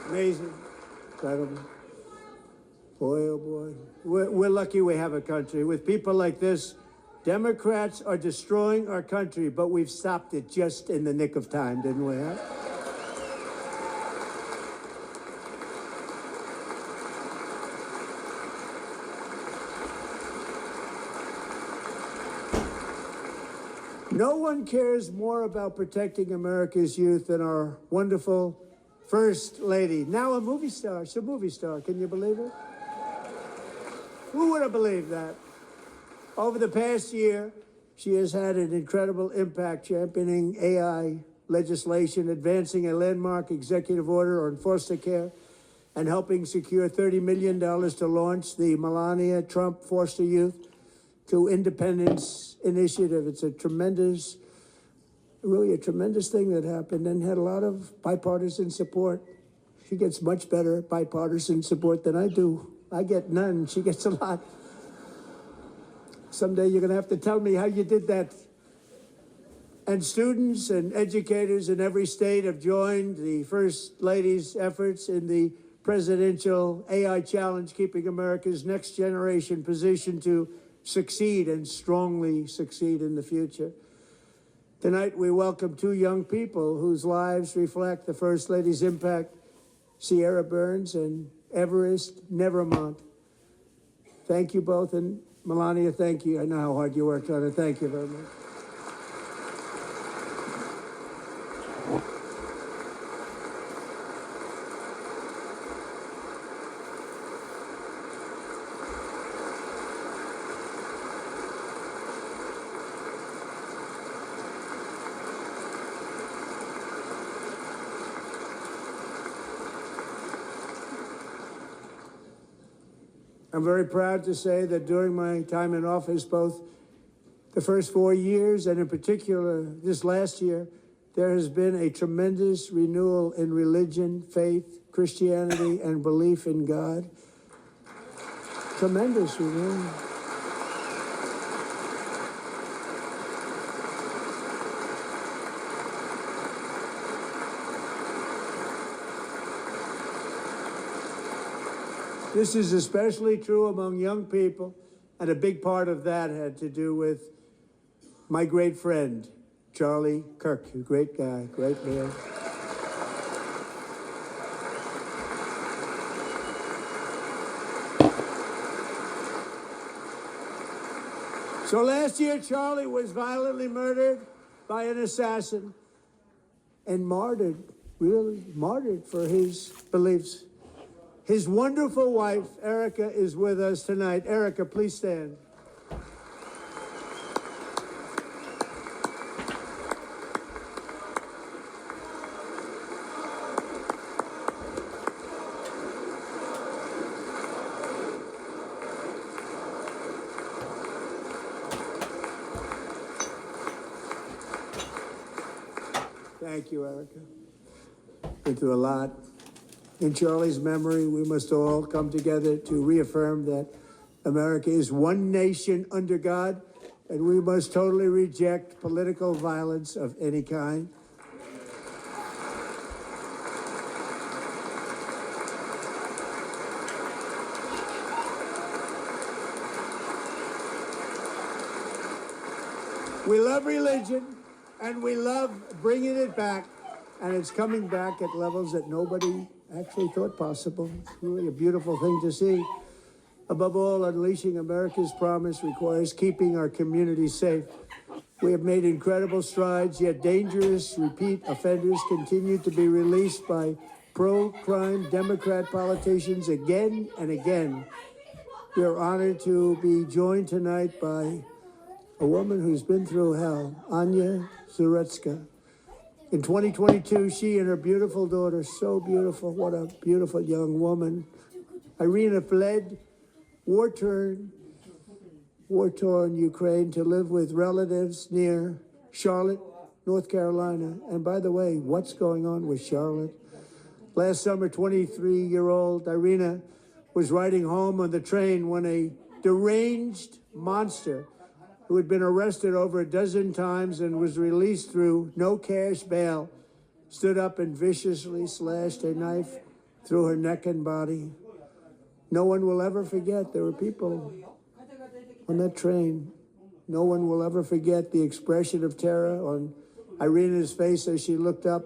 Amazing, incredible. Boy, oh boy. We're lucky we have a country. With people like this, Democrats are destroying our country, but we've stopped it just in the nick of time, didn't we, huh? No one cares more about protecting America's youth than our wonderful First Lady, now a movie star. She's a movie star. Can you believe it? Who would have believed that? Over the past year, she has had an incredible impact championing AI legislation, advancing a landmark executive order on foster care, and helping secure $30 million to launch the Melania Trump Foster Youth to Independence Initiative. It's a tremendous thing that happened and had a lot of bipartisan support. She gets much better bipartisan support than I do. I get none. She gets a lot. Someday you're going to have to tell me how you did that. And students and educators in every state have joined the First Lady's efforts in the presidential AI challenge, keeping America's next generation positioned to succeed and strongly succeed in the future. Tonight, we welcome two young people whose lives reflect the First Lady's impact, Sierra Burns and Everest Nevermont. Thank you both, and Melania, thank you. I know how hard you worked on it. Thank you very much. I'm very proud to say that during my time in office, both the first 4 years and in particular this last year, there has been a tremendous renewal in religion, faith, Christianity, and belief in God. Tremendous renewal. This is especially true among young people, and a big part of that had to do with my great friend, Charlie Kirk, a great guy, great man. So last year, Charlie was violently murdered by an assassin and martyred, really martyred for his beliefs. His wonderful wife, Erica, is with us tonight. Erica, please stand. Thank you, Erica. Been through a lot. In Charlie's memory, we must all come together to reaffirm that America is one nation under God, and we must totally reject political violence of any kind. We love religion, and we love bringing it back, and it's coming back at levels that nobody actually thought possible. It's really a beautiful thing to see. Above all, unleashing America's promise requires keeping our communities safe. We have made incredible strides, yet dangerous repeat offenders continue to be released by pro-crime Democrat politicians again and again. We are honored to be joined tonight by a woman who's been through hell, Anya Zaretska. In 2022, she and her beautiful daughter, so beautiful, what a beautiful young woman, Irina, fled war-torn Ukraine to live with relatives near Charlotte, North Carolina. And by the way, what's going on with Charlotte? Last summer, 23-year-old Irina was riding home on the train when a deranged monster who had been arrested over a dozen times and was released through no cash bail, stood up and viciously slashed a knife through her neck and body. No one will ever forget. There were people on that train. No one will ever forget the expression of terror on Irina's face as she looked up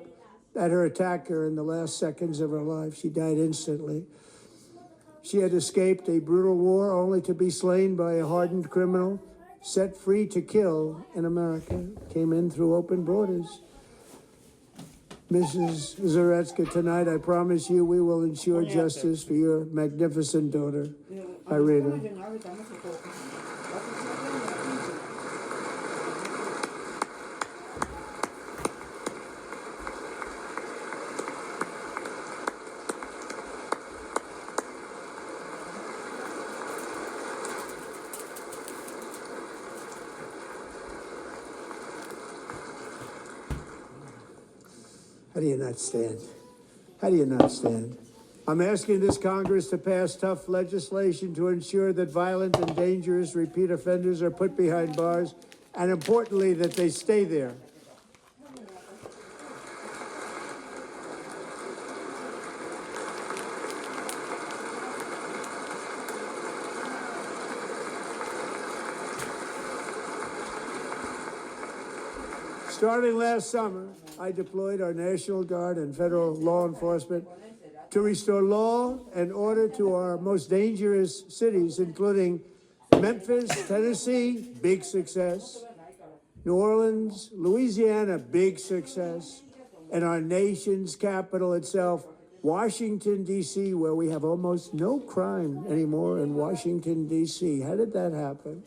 at her attacker in the last seconds of her life. She died instantly. She had escaped a brutal war only to be slain by a hardened criminal, set free to kill in America, came in through open borders. Mrs. Zaretska, tonight I promise you we will ensure justice for your magnificent daughter, Irina. How do you not stand? How do you not stand? I'm asking this Congress to pass tough legislation to ensure that violent and dangerous repeat offenders are put behind bars, and importantly, that they stay there. Starting last summer, I deployed our National Guard and federal law enforcement to restore law and order to our most dangerous cities, including Memphis, Tennessee, big success, New Orleans, Louisiana, big success, and our nation's capital itself, Washington, D.C., where we have almost no crime anymore in Washington, D.C. How did that happen?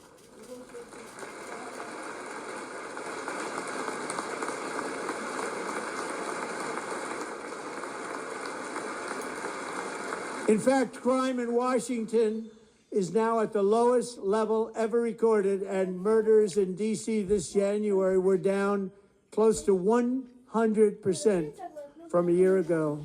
In fact, crime in Washington is now at the lowest level ever recorded, and murders in D.C. this January were down close to 100% from a year ago.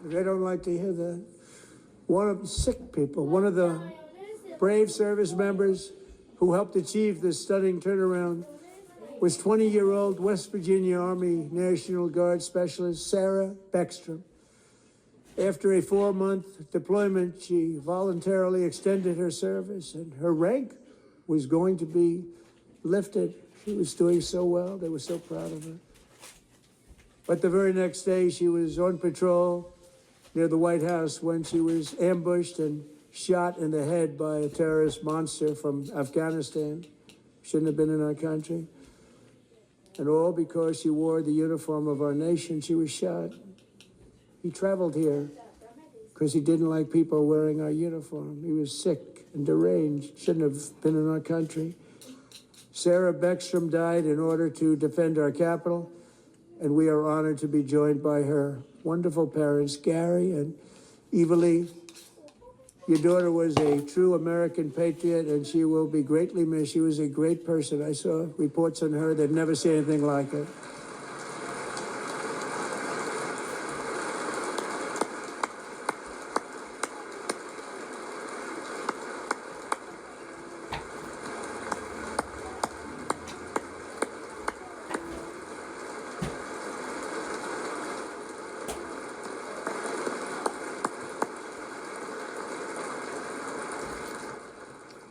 They don't like to hear that. One of the sick people, one of the brave service members who helped achieve this stunning turnaround was 20-year-old West Virginia Army National Guard Specialist Sarah Beckstrom. After a 4-month deployment, she voluntarily extended her service, and her rank was going to be lifted. She was doing so well. They were so proud of her. But the very next day, she was on patrol near the White House when she was ambushed and shot in the head by a terrorist monster from Afghanistan. Shouldn't have been in our country. And all because she wore the uniform of our nation. She was shot. He traveled here because he didn't like people wearing our uniform. He was sick and deranged. Shouldn't have been in our country. Sarah Beckstrom died in order to defend our capital, and we are honored to be joined by her wonderful parents, Gary and Evalie. Your daughter was a true American patriot, and she will be greatly missed. She was a great person. I saw reports on her. They've never seen anything like it.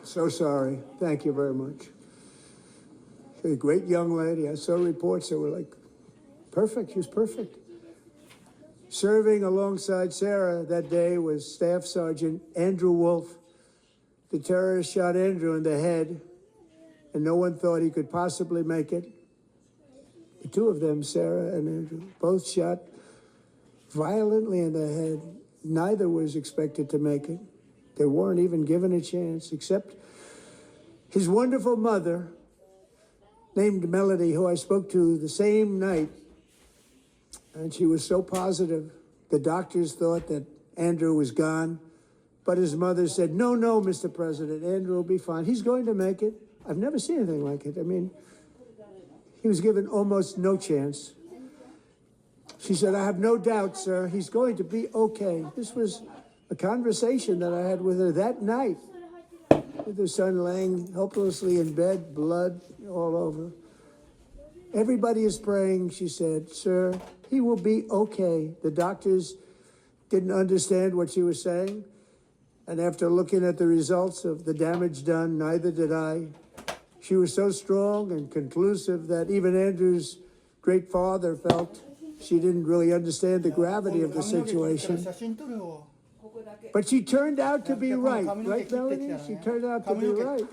So sorry. Thank you very much. She's a great young lady. I saw reports that were like, perfect. She was perfect. Serving alongside Sarah that day was Staff Sergeant Andrew Wolf. The terrorist shot Andrew in the head, and no one thought he could possibly make it. The two of them, Sarah and Andrew, both shot violently in the head. Neither was expected to make it. They weren't even given a chance, except his wonderful mother, named Melody, who I spoke to the same night, and she was so positive. The doctors thought that Andrew was gone, but his mother said, no, Mr. President, Andrew will be fine. He's going to make it. I've never seen anything like it. I mean, he was given almost no chance. She said, I have no doubt, sir, he's going to be okay. This was a conversation that I had with her that night, with her son laying helplessly in bed, blood all over. Everybody is praying, she said, sir, he will be okay. The doctors didn't understand what she was saying. And after looking at the results of the damage done, neither did I. She was so strong and conclusive that even Andrew's great father felt she didn't really understand the gravity of the situation. But she turned out to be right, right, Melody? She turned out to be right.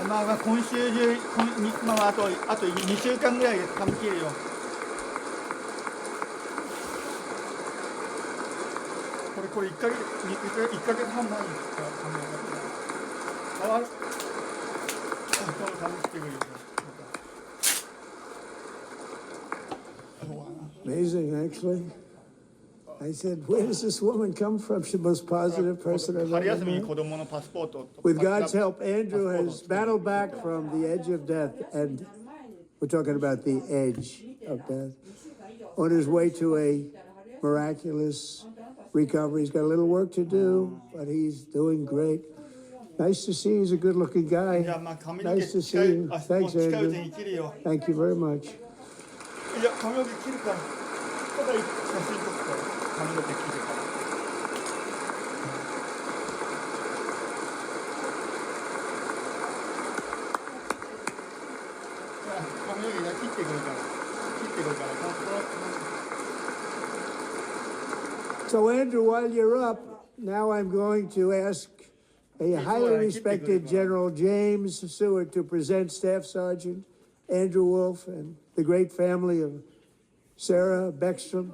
まあ今週中、まああと2週間ぐらいで髪切るよ。これ1ヶ月半前にあれ髪切ってくるよ。
Amazing, actually. I said, where does this woman come from? She's the most positive person I've ever met. With God's help, Andrew has battled back from the edge of death, and we're talking about the edge of death, on his way to a miraculous recovery. He's got a little work to do, but he's doing great. Nice to see you. He's a good-looking guy. Nice to see you. Thanks, Andrew. Thank you very much.
髪の毛切るから。髪の毛切ってくるから。
So, Andrew, while you're up, now I'm going to ask a highly respected General James Seward to present Staff Sergeant Andrew Wolf and the great family of Sarah Beckstrom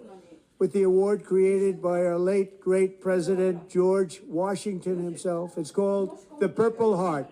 with the award created by our late, great President George Washington himself. It's called the Purple Heart.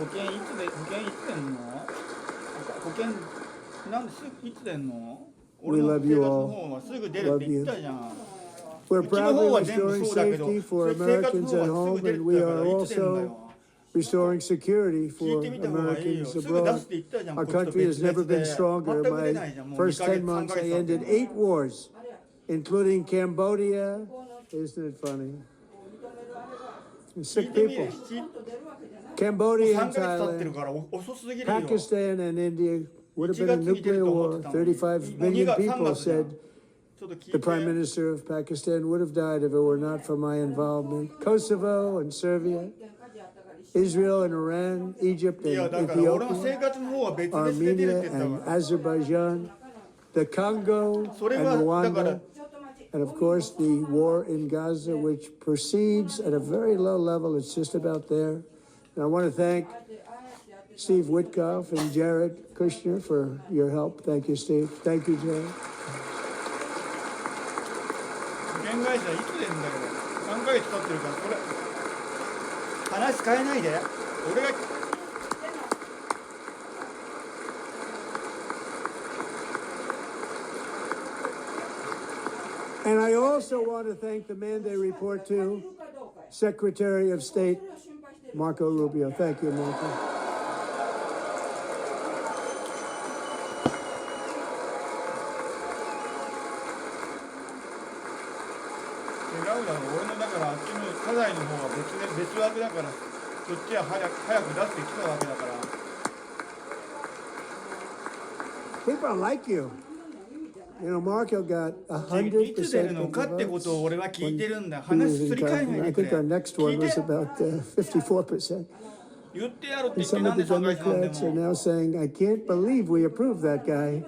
保険いつ出んの？保険なんでいつ出んの？俺の生活の方はすぐ出るって言ったじゃん。
We're proudly restoring safety for Americans at home, and we are also restoring security
聞
for
いてみた方がいいよ。
Americans
すぐ出す
abroad.
って言ったじゃん。
Our
こっちと
country
別
has never
々で
been stronger.
全く出
My
ないじゃん。もう
first
2ヶ
10
月、3
months,
ヶ
I
月経って
ended 8 wars, including Cambodia. Isn't it funny?
聞
Sick
いてみる。
people.
7
Cambodia
ヶ
and
月経ってる
Thailand,
から遅すぎるよ。
Pakistan and India would have
1
been a
月に出る
nuclear
と思っ
war.
てたのに。
35
もう2
million
月、3
people
月じゃん。
said
ちょっと聞い
the
て。
Prime Minister of Pakistan would have died if it were not for my involvement. Kosovo and Serbia, Israel and Iran, Egypt
いや、
and
だから俺の
Ethiopia,
生活の方は別々で出るって
Armenia
言った
and
から。
Azerbaijan, the Congo
それ
and
はだから
Rwanda, and of course the war in Gaza, which proceeds at a very low level. It's just about there. And I want to thank Steve Witkoff and Jared Kushner for your help. Thank you, Steve. Thank you, Jared.
保険会社いつ出るんだけど、3ヶ月経ってるから、これ話変えないで。俺が
And I also want to thank the man they report to, Secretary of State Marco Rubio. Thank you, Marco.
違うだろう。俺のだからあっちの課題の方は別枠だから、そっちは早く出してきたわけだから。
People like you. You know, Marco got
いつ出る
100%
の
of
か
the
ってことを
votes
俺は聞いて
when
るんだ。
he
話
was
す
in
り替えない
government. I
でくれ。
think our next one
聞い
was
て。
about 54%.
言ってやろって言
And
って
some
な
of
ん
the
で3ヶ月なんで
Democrats are
も。
now saying, I can't believe we approved that guy.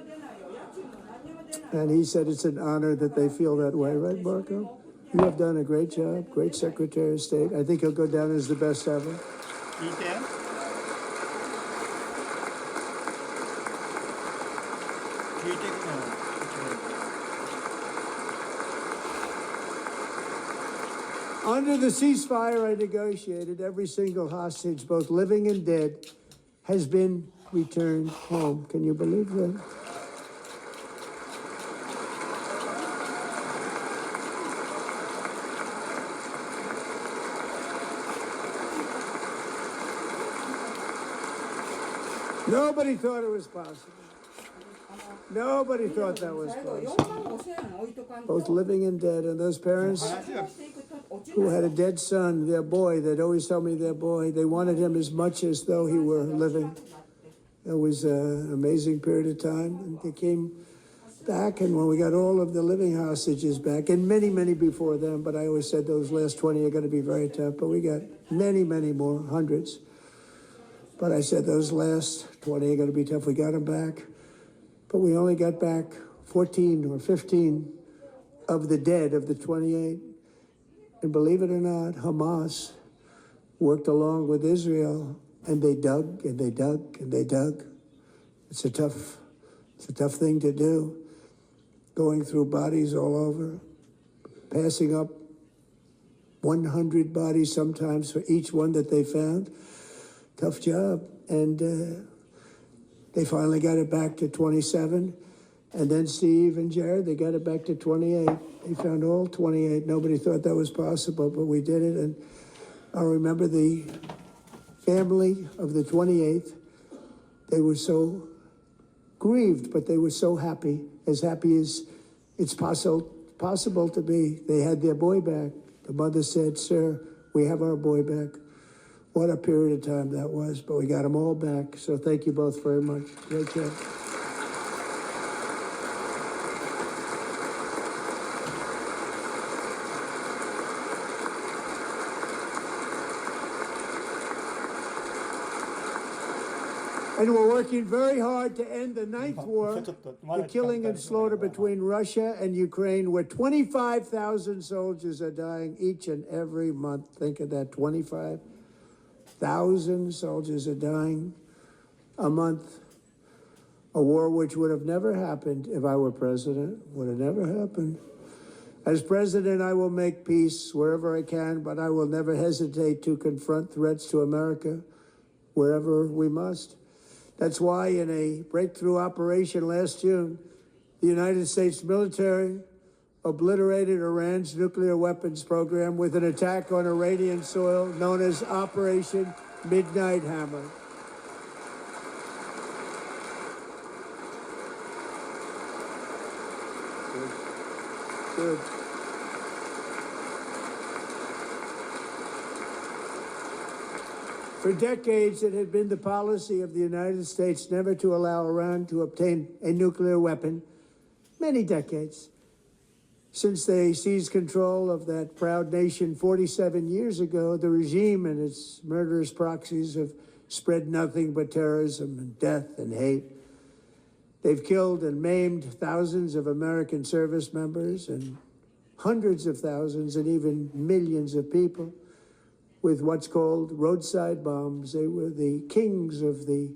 And he said it's an honor that they feel that way, right, Marco? You have done a great job, great Secretary of State. I think he'll go down as the best ever.
聞いて。聞いてくの。
Under the ceasefire I negotiated, every single hostage, both living and dead, has been returned home. Can you believe that? Nobody thought it was possible. Nobody thought that was possible. Both living and dead, and those parents
話が
who had a dead son, their boy, they'd always tell me their boy, they wanted him as much as though he were living. It was an amazing period of time. And they came back, and when we got all of the living hostages back, and many, many before them, but I always said those last 20 are going to be very tough, but we got many, many more, hundreds. But I said those last 20 are going to be tough. We got them back, but we only got back 14 or 15 of the dead of the 28. And believe it or not, Hamas worked along with Israel, and they dug and they dug and they dug. It's a tough thing to do, going through bodies all over, passing up 100 bodies sometimes for each one that they found. Tough job. And they finally got it back to 27. And then Steve and Jared, they got it back to 28. They found all 28. Nobody thought that was possible, but we did it. And I remember the family of the 28th. They were so grieved, but they were so happy as it's possible to be. They had their boy back. The mother said, "Sir, we have our boy back." What a period of time that was, but we got them all back. So thank you both very much. Great job. And we're working very hard to end the ninth war, the killing and slaughter between Russia and Ukraine, where 25,000 soldiers are dying each and every month. Think of that, 25,000 soldiers are dying a month. A war which would have never happened if I were president, would have never happened. As president, I will make peace wherever I can, but I will never hesitate to confront threats to America wherever we must. That's why in a breakthrough operation last June, the United States military obliterated Iran's nuclear weapons program with an attack on Iranian soil known as Operation midnight hammer. Good. For decades, it had been the policy of the United States never to allow Iran to obtain a nuclear weapon. Many decades. Since they seized control of that proud nation 47 years ago, the regime and its murderous proxies have spread nothing but terrorism and death and hate. They've killed and maimed thousands of American service members and hundreds of thousands and even millions of people with what's called roadside bombs. They were the kings of the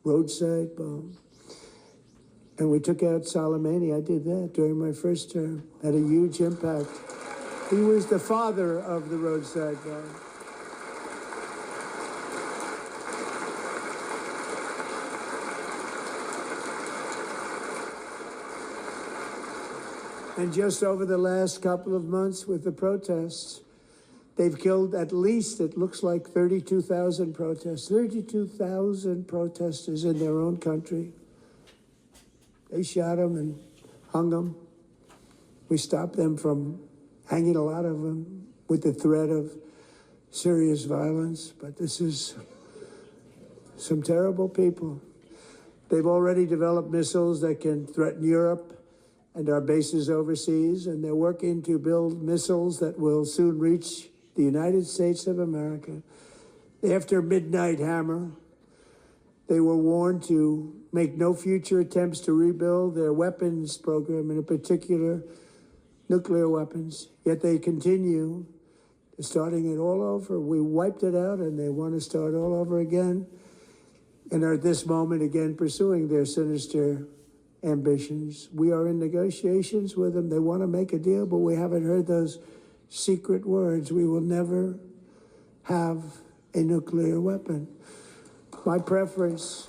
roadside bomb. And we took out Soleimani. I did that during my first term. Had a huge impact. He was the father of the roadside bomb. And just over the last couple of months with the protests, they've killed at least, it looks like 32,000 protests, 32,000 protesters in their own country. They shot them and hung them. We stopped them from hanging a lot of them with the threat of serious violence. But this is some terrible people. They've already developed missiles that can threaten Europe and our bases overseas, and they're working to build missiles that will soon reach the United States of America. After Midnight Hammer, they were warned to make no future attempts to rebuild their weapons program, and in particular, nuclear weapons. Yet they continue, starting it all over. We wiped it out, and they want to start all over again, and are at this moment again pursuing their sinister ambitions. We are in negotiations with them. They want to make a deal, but we haven't heard those secret words. We will never have a nuclear weapon. My preference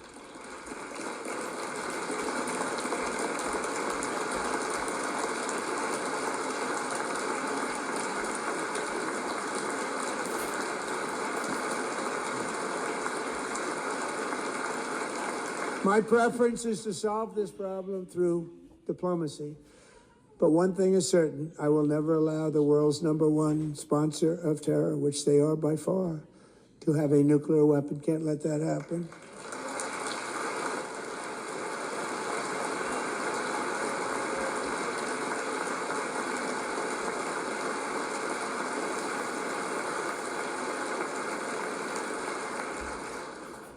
is to solve this problem through diplomacy. But one thing is certain, I will never allow the world's #1 sponsor of terror, which they are by far, to have a nuclear weapon. Can't let that happen.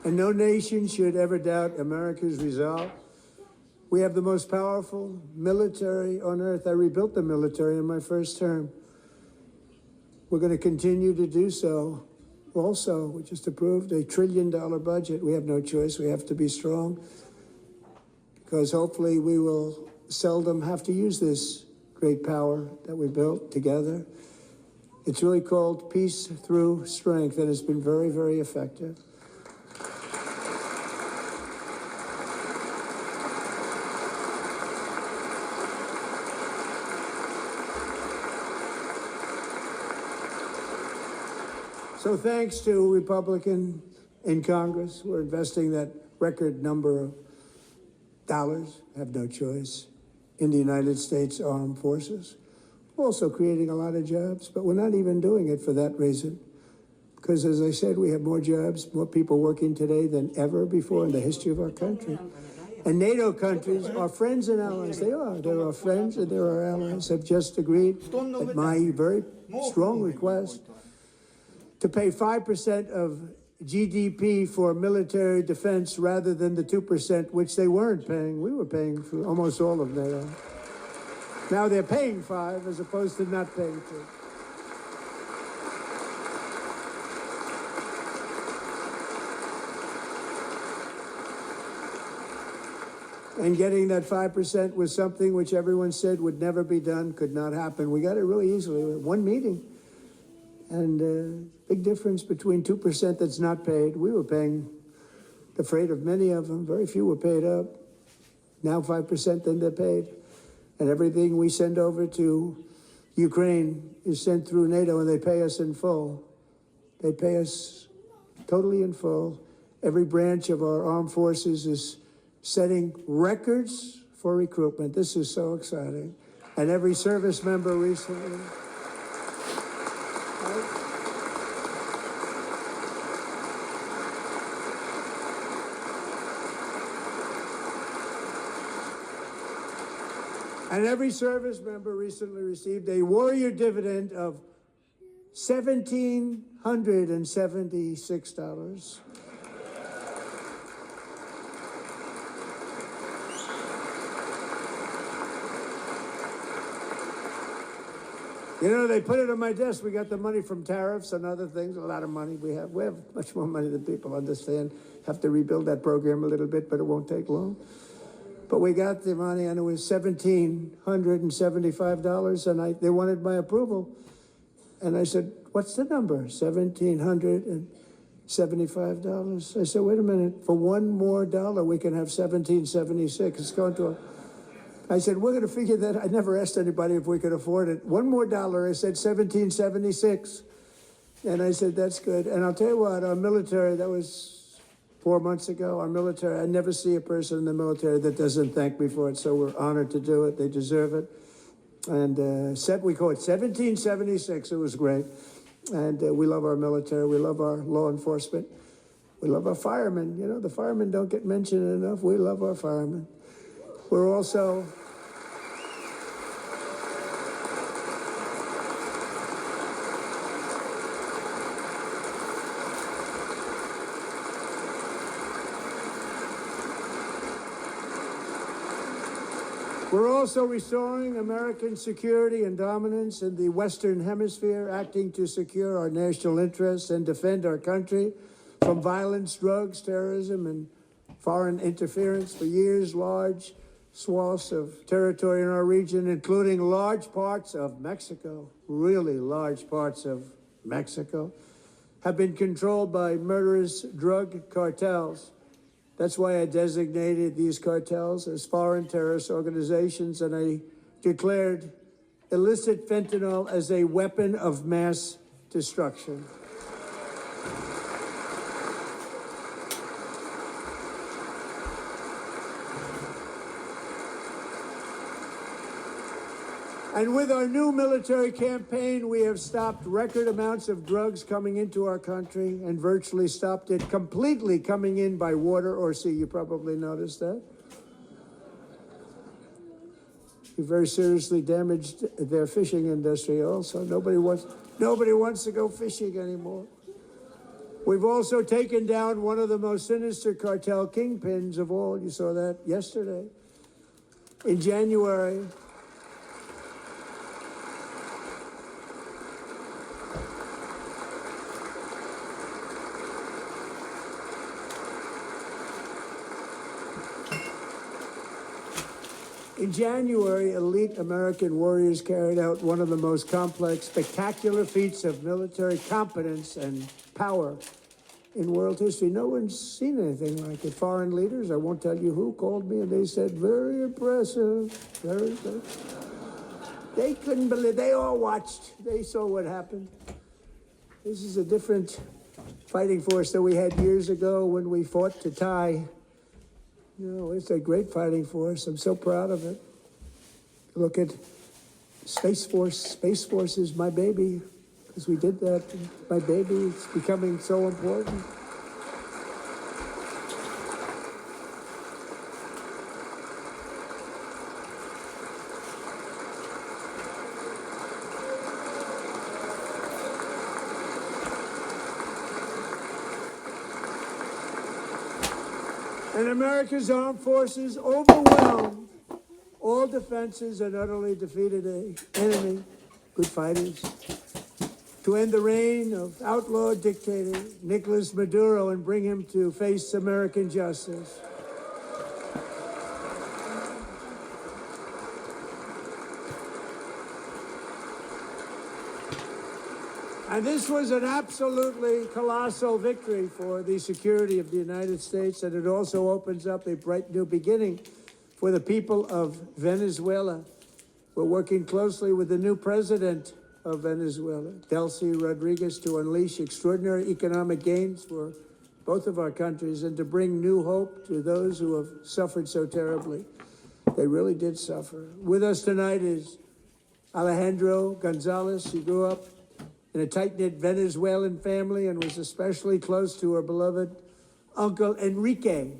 And no nation should ever doubt America's resolve. We have the most powerful military on earth. I rebuilt the military in my first term. We're going to continue to do so. Also, we just approved a $1 trillion budget. We have no choice. We have to be strong, because hopefully we will seldom have to use this great power that we built together. It's really called peace through strength, and it's been very, very effective. So thanks to Republicans in Congress, we're investing that record number of dollars, have no choice, in the United States Armed Forces. Also creating a lot of jobs, but we're not even doing it for that reason. Because as I said, we have more jobs, more people working today than ever before in the history of our country. And NATO countries are friends and allies. They are. There are friends and there are allies have just agreed at my very strong request to pay 5% of GDP for military defense rather than the 2%, which they weren't paying. We were paying for almost all of NATO. Now they're paying 5 as opposed to not paying 2. And getting that 5% was something which everyone said would never be done, could not happen. We got it really easily. One meeting. And big difference between 2% that's not paid. We were paying the freight of many of them. Very few were paid up. Now 5%, then they're paid. And everything we send over to Ukraine is sent through NATO, and they pay us in full. They pay us totally in full. Every branch of our armed forces is setting records for recruitment. This is so exciting. And every service member recently. And every service member recently received a warrior dividend of $1,776. You know, they put it on my desk. We got the money from tariffs and other things, a lot of money we have. We have much more money than people understand. Have to rebuild that program a little bit, but it won't take long. But we got the money, and it was $1,775, and they wanted my approval. And I said, what's the number? $1,775. I said, wait a minute. For one more dollar, we can have $1,776. It's going to I said, we're going to figure that. I never asked anybody if we could afford it. One more dollar. I said, $1,776. And I said, that's good. And I'll tell you what, our military, that was 4 months ago, our military, I never see a person in the military that doesn't thank me for it, so we're honored to do it. They deserve it. And we call it 1776. It was great. And we love our military. We love our law enforcement. We love our firemen. You know, the firemen don't get mentioned enough. We love our firemen. We're also... We're also restoring American security and dominance in the Western Hemisphere, acting to secure our national interests and defend our country from violence, drugs, terrorism, and foreign interference. For years, large swaths of territory in our region, including large parts of Mexico, really large parts of Mexico, have been controlled by murderous drug cartels. That's why I designated these cartels as foreign terrorist organizations, and I declared illicit fentanyl as a weapon of mass destruction. And with our new military campaign, we have stopped record amounts of drugs coming into our country and virtually stopped it completely coming in by water or sea. You probably noticed that. We very seriously damaged their fishing industry also. Nobody wants to go fishing anymore. We've also taken down one of the most sinister cartel kingpins of all. You saw that yesterday. In January, elite American warriors carried out one of the most complex, spectacular feats of military competence and power in world history. No one's seen anything like it. Foreign leaders, I won't tell you who, called me and they said, very impressive, very impressive. They couldn't believe, they all watched. They saw what happened. This is a different fighting force that we had years ago when we fought to tie. You know, it's a great fighting force. I'm so proud of it. Look at Space Force. Space Force is my baby, because we did that. My baby is becoming so important. And America's armed forces overwhelmed all defenses and utterly defeated an enemy, good fighters, to end the reign of outlaw dictator Nicolas Maduro and bring him to face American justice. And this was an absolutely colossal victory for the security of the United States, and it also opens up a bright new beginning for the people of Venezuela. We're working closely with the new president of Venezuela, Delcy Rodriguez, to unleash extraordinary economic gains for both of our countries and to bring new hope to those who have suffered so terribly. They really did suffer. With us tonight is Alejandro Gonzalez. She grew up in a tight-knit Venezuelan family and was especially close to her beloved uncle Enrique.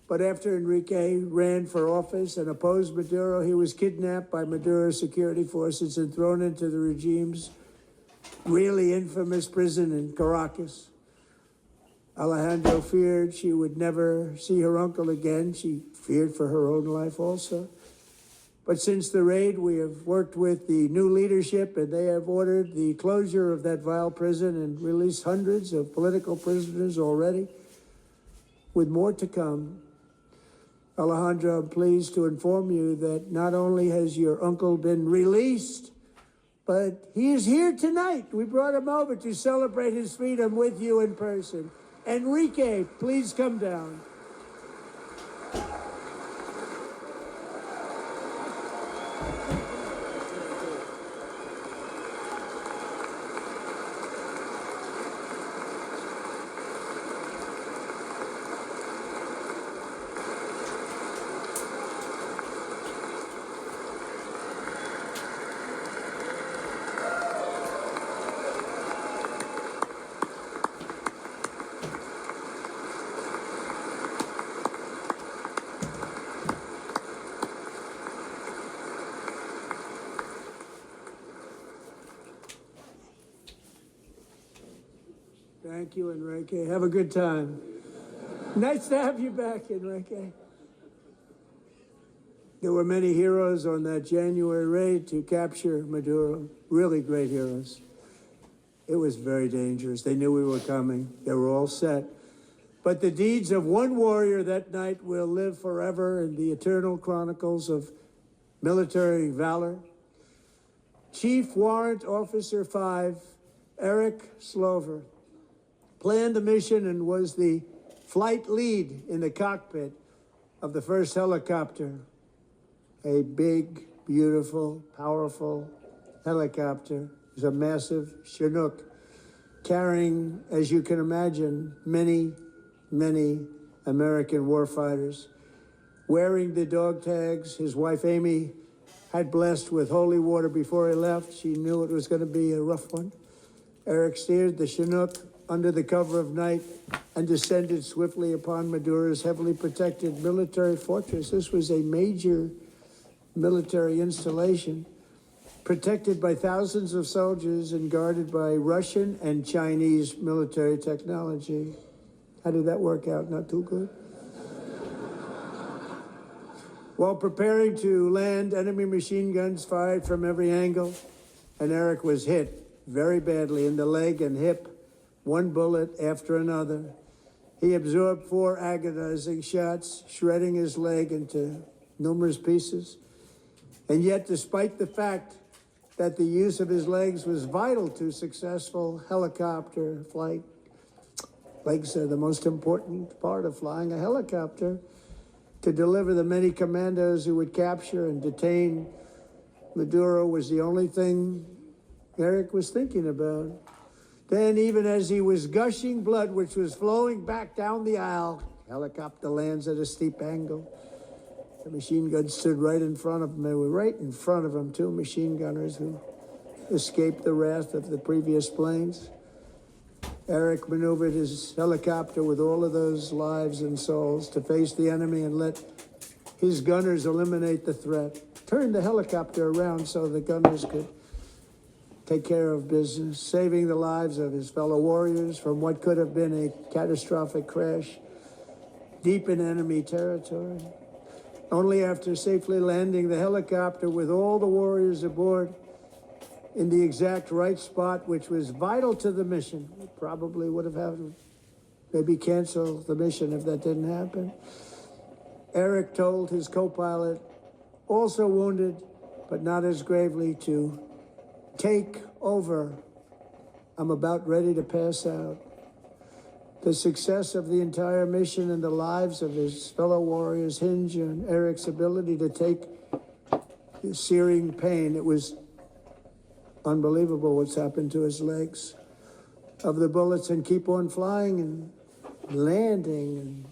But after Enrique ran for office and opposed Maduro, he was kidnapped by Maduro's security forces and thrown into the regime's really infamous prison in Caracas. Alejandro feared she would never see her uncle again. She feared for her own life also. But since the raid, we have worked with the new leadership, and they have ordered the closure of that vile prison and released hundreds of political prisoners already, with more to come. Alejandro, I'm pleased to inform you that not only has your uncle been released, but he is here tonight. We brought him over to celebrate his freedom with you in person. Enrique, please come down. Thank you, Enrique. Have a good time. Nice to have you back, Enrique. There were many heroes on that January raid to capture Maduro. Really great heroes. It was very dangerous. They knew we were coming. They were all set. But the deeds of one warrior that night will live forever in the eternal chronicles of military valor. Chief Warrant Officer 5, Eric Slover, planned the mission and was the flight lead in the cockpit of the first helicopter. A big, beautiful, powerful helicopter. It was a massive Chinook carrying, as you can imagine, many, many American warfighters. Wearing the dog tags, his wife Amy had blessed with holy water before he left. She knew it was going to be a rough one. Eric steered the Chinook under the cover of night and descended swiftly upon Maduro's heavily protected military fortress. This was a major military installation, protected by thousands of soldiers and guarded by Russian and Chinese military technology. How did that work out? Not too good? While preparing to land, enemy machine guns fired from every angle, and Eric was hit very badly in the leg and hip, one bullet after another. He absorbed 4 agonizing shots, shredding his leg into numerous pieces. And yet, despite the fact that the use of his legs was vital to successful helicopter flight, legs are the most important part of flying a helicopter, to deliver the many commandos who would capture and detain Maduro was the only thing Eric was thinking about. Then, even as he was gushing blood, which was flowing back down the aisle, helicopter lands at a steep angle. The machine gun stood right in front of him. They were right in front of him, 2 machine gunners who escaped the wrath of the previous planes. Eric maneuvered his helicopter with all of those lives and souls to face the enemy and let his gunners eliminate the threat. Turned the helicopter around so the gunners could take care of business, saving the lives of his fellow warriors from what could have been a catastrophic crash deep in enemy territory. Only after safely landing the helicopter with all the warriors aboard in the exact right spot, which was vital to the mission. We probably would have had to maybe cancel the mission if that didn't happen. Eric told his co-pilot, also wounded, but not as gravely, to take over. I'm about ready to pass out. The success of the entire mission and the lives of his fellow warriors hinge on Eric's ability to take the searing pain. It was unbelievable what's happened to his legs. Of the bullets and keep on flying and landing, and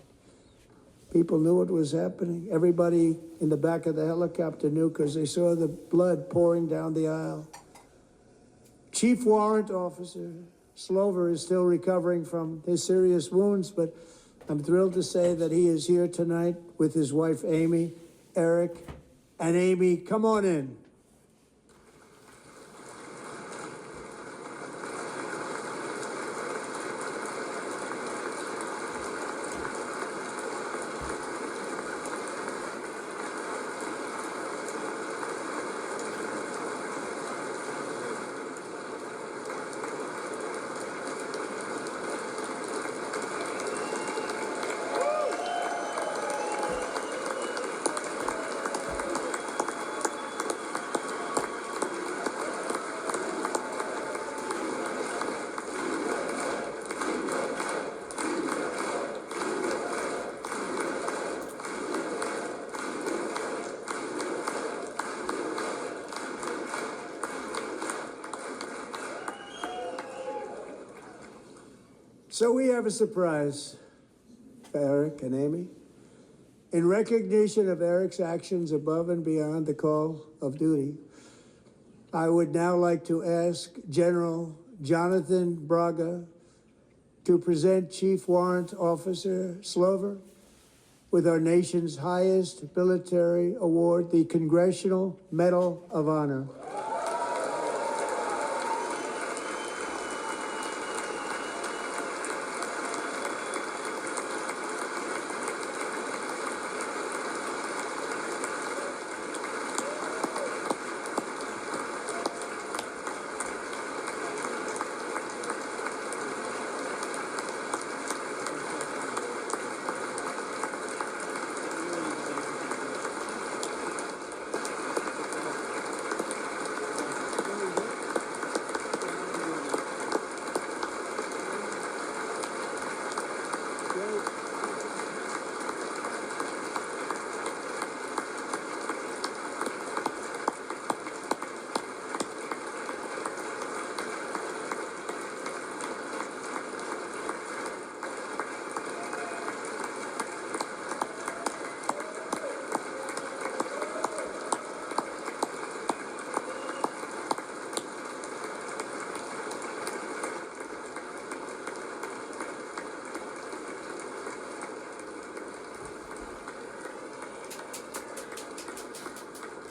people knew what was happening. Everybody in the back of the helicopter knew because they saw the blood pouring down the aisle. Chief Warrant Officer Slover is still recovering from his serious wounds, but I'm thrilled to say that he is here tonight with his wife, Amy, Eric, and Amy, come on in. So we have a surprise for Eric and Amy. In recognition of Eric's actions above and beyond the call of duty, I would now like to ask General Jonathan Braga to present Chief Warrant Officer Slover with our nation's highest military award, the Congressional Medal of Honor.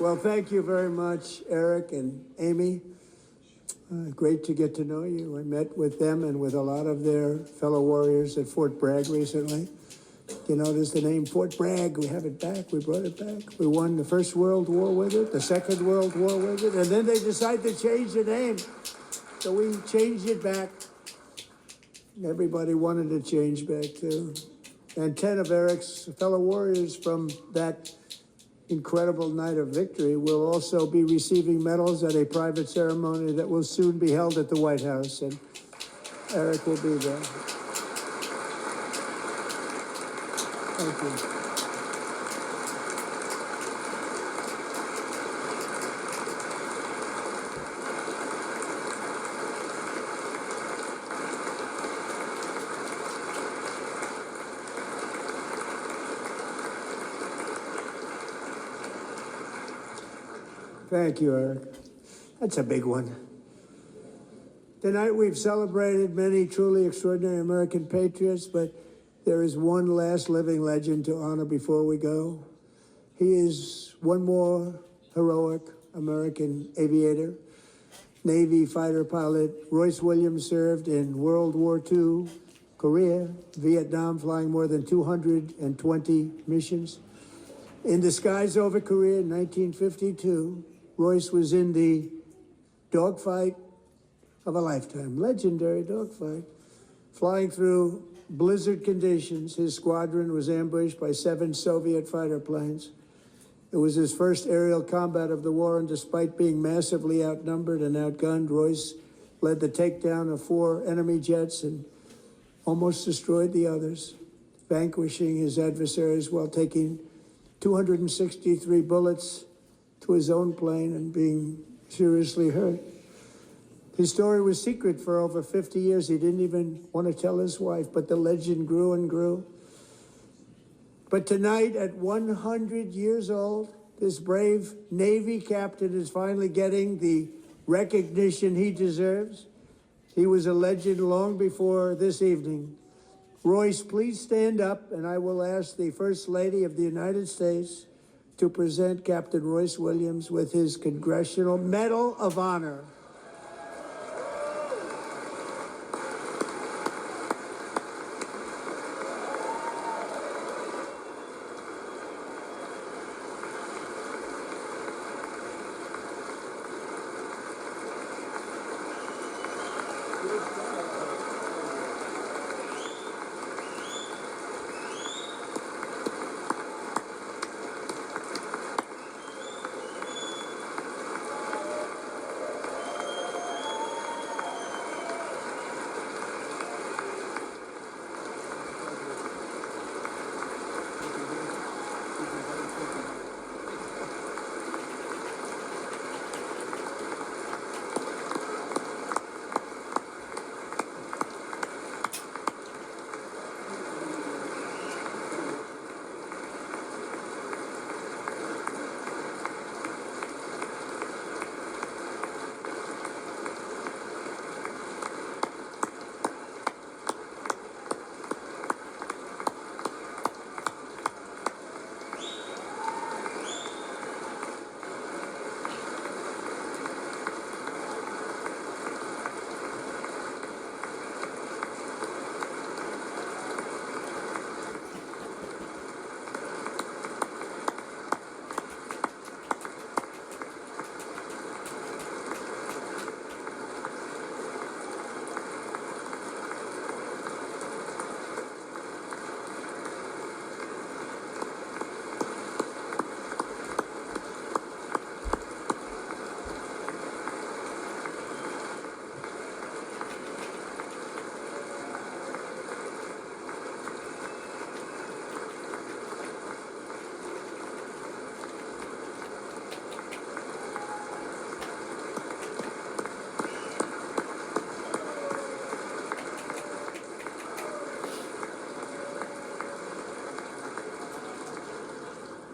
Well, thank you very much, Eric and Amy. Great to get to know you. I met with them and with a lot of their fellow warriors at Fort Bragg recently. You notice the name Fort Bragg, we have it back, we brought it back. We won the First World War with it, the Second World War with it, and then they decided to change the name. So we changed it back. Everybody wanted to change back too. And 10 of Eric's fellow warriors from that incredible night of victory will also be receiving medals at a private ceremony that will soon be held at the White House, and Eric will be there. Thank you. Thank you, Eric. That's a big one. Tonight we've celebrated many truly extraordinary American patriots, but there is one last living legend to honor before we go. He is one more heroic American aviator, Navy fighter pilot. Royce Williams served in World War II, Korea, Vietnam, flying more than 220 missions. In the skies over Korea in 1952, Royce was in the dogfight of a lifetime, legendary dogfight. Flying through blizzard conditions, his squadron was ambushed by 7 Soviet fighter planes. It was his first aerial combat of the war, and despite being massively outnumbered and outgunned, Royce led the takedown of 4 enemy jets and almost destroyed the others, vanquishing his adversaries while taking 263 bullets to his own plane and being seriously hurt. His story was secret for over 50 years. He didn't even want to tell his wife, but the legend grew and grew. But tonight, at 100 years old, this brave Navy captain is finally getting the recognition he deserves. He was a legend long before this evening. Royce, please stand up, and I will ask the First Lady of the United States to present Captain Royce Williams with his Congressional Medal of Honor.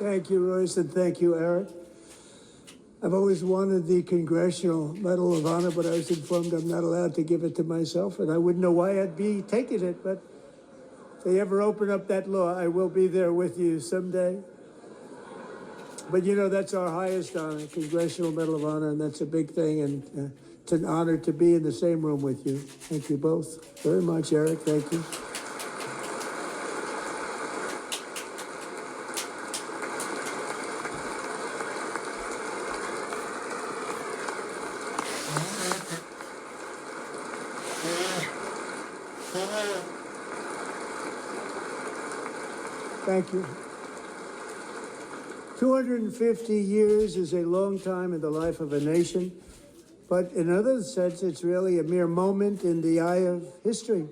Thank you, Royce, and thank you, Eric. I've always wanted the Congressional Medal of Honor, but I was informed I'm not allowed to give it to myself, and I wouldn't know why I'd be taking it, but if they ever open up that law, I will be there with you someday. But you know, that's our highest honor, Congressional Medal of Honor, and that's a big thing, and it's an honor to be in the same room with you. Thank you both very much, Eric. Thank you. Thank you. 250 years is a long time in the life of a nation, but in another sense, it's really a mere moment in the eye of history.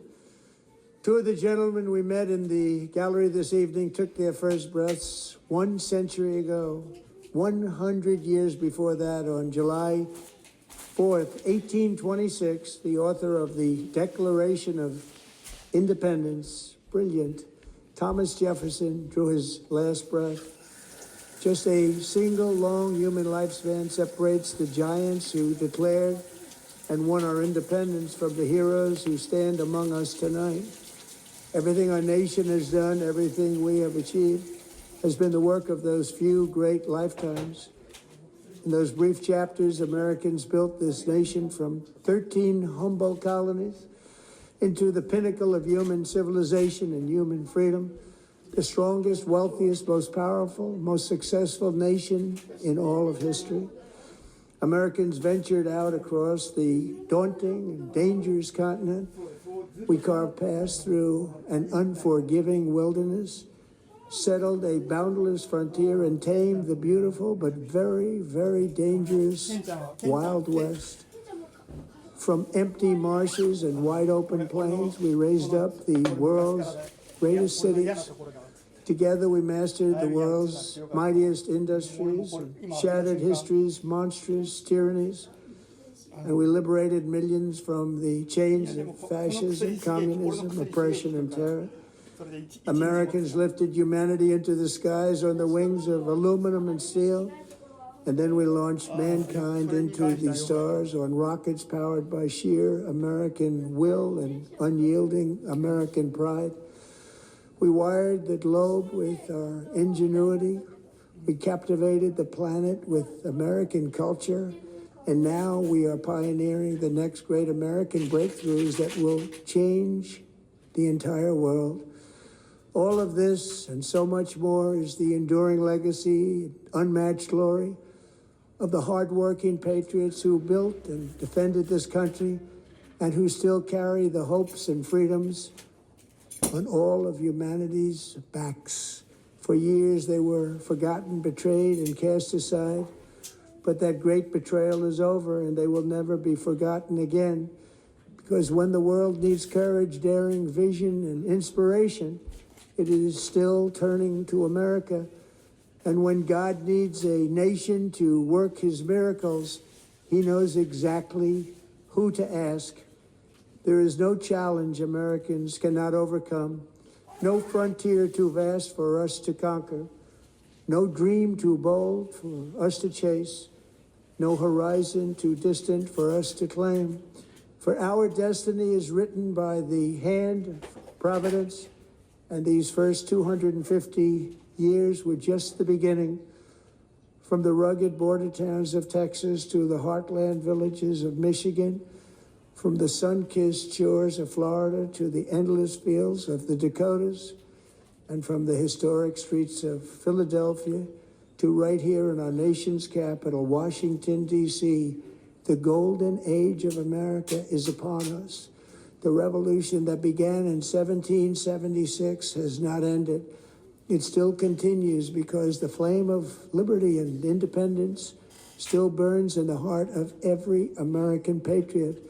Two of the gentlemen we met in the gallery this evening took their first breaths 1 century ago, 100 years before that, on July 4th, 1826, the author of the Declaration of Independence, brilliant, Thomas Jefferson, drew his last breath. Just a single long human lifespan separates the giants who declared and won our independence from the heroes who stand among us tonight. Everything our nation has done, everything we have achieved, has been the work of those few great lifetimes. In those brief chapters, Americans built this nation from 13 humble colonies into the pinnacle of human civilization and human freedom, the strongest, wealthiest, most powerful, most successful nation in all of history. Americans ventured out across the daunting and dangerous continent. We carved paths through an unforgiving wilderness, settled a boundless frontier, and tamed the beautiful but very, very dangerous Wild West. From empty marshes and wide open plains, we raised up the world's greatest cities. Together we mastered the world's mightiest industries and shattered history's monstrous tyrannies. and we liberated millions from the chains of fascism, communism, oppression, and terror.
それで一
Americans lifted humanity into the skies on the wings of aluminum and steel, and then we launched mankind into the stars on rockets powered by sheer American will and unyielding American pride. We wired the globe with our ingenuity. We captivated the planet with American culture. And now we are pioneering the next great American breakthroughs that will change the entire world. All of this and so much more is the enduring legacy, unmatched glory of the hardworking patriots who built and defended this country and who still carry the hopes and freedoms on all of humanity's backs. For years they were forgotten, betrayed, and cast aside. But that great betrayal is over, and they will never be forgotten again. Because when the world needs courage, daring, vision, and inspiration, it is still turning to America. And when God needs a nation to work his miracles, he knows exactly who to ask. There is no challenge Americans cannot overcome, no frontier too vast for us to conquer, no dream too bold for us to chase, no horizon too distant for us to claim. For our destiny is written by the hand of providence, and these first 250 years were just the beginning. From the rugged border towns of Texas to the heartland villages of Michigan, from the sun-kissed shores of Florida to the endless fields of the Dakotas, and from the historic streets of Philadelphia to right here in our nation's capital, Washington, D.C., the golden age of America is upon us. The revolution that began in 1776 has not ended. It still continues because the flame of liberty and independence still burns in the heart of every American patriot.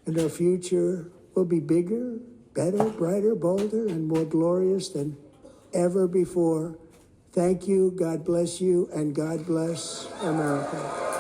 And our future will be bigger, better, brighter, bolder, and more glorious than ever before. Thank you, God bless you, and God bless America.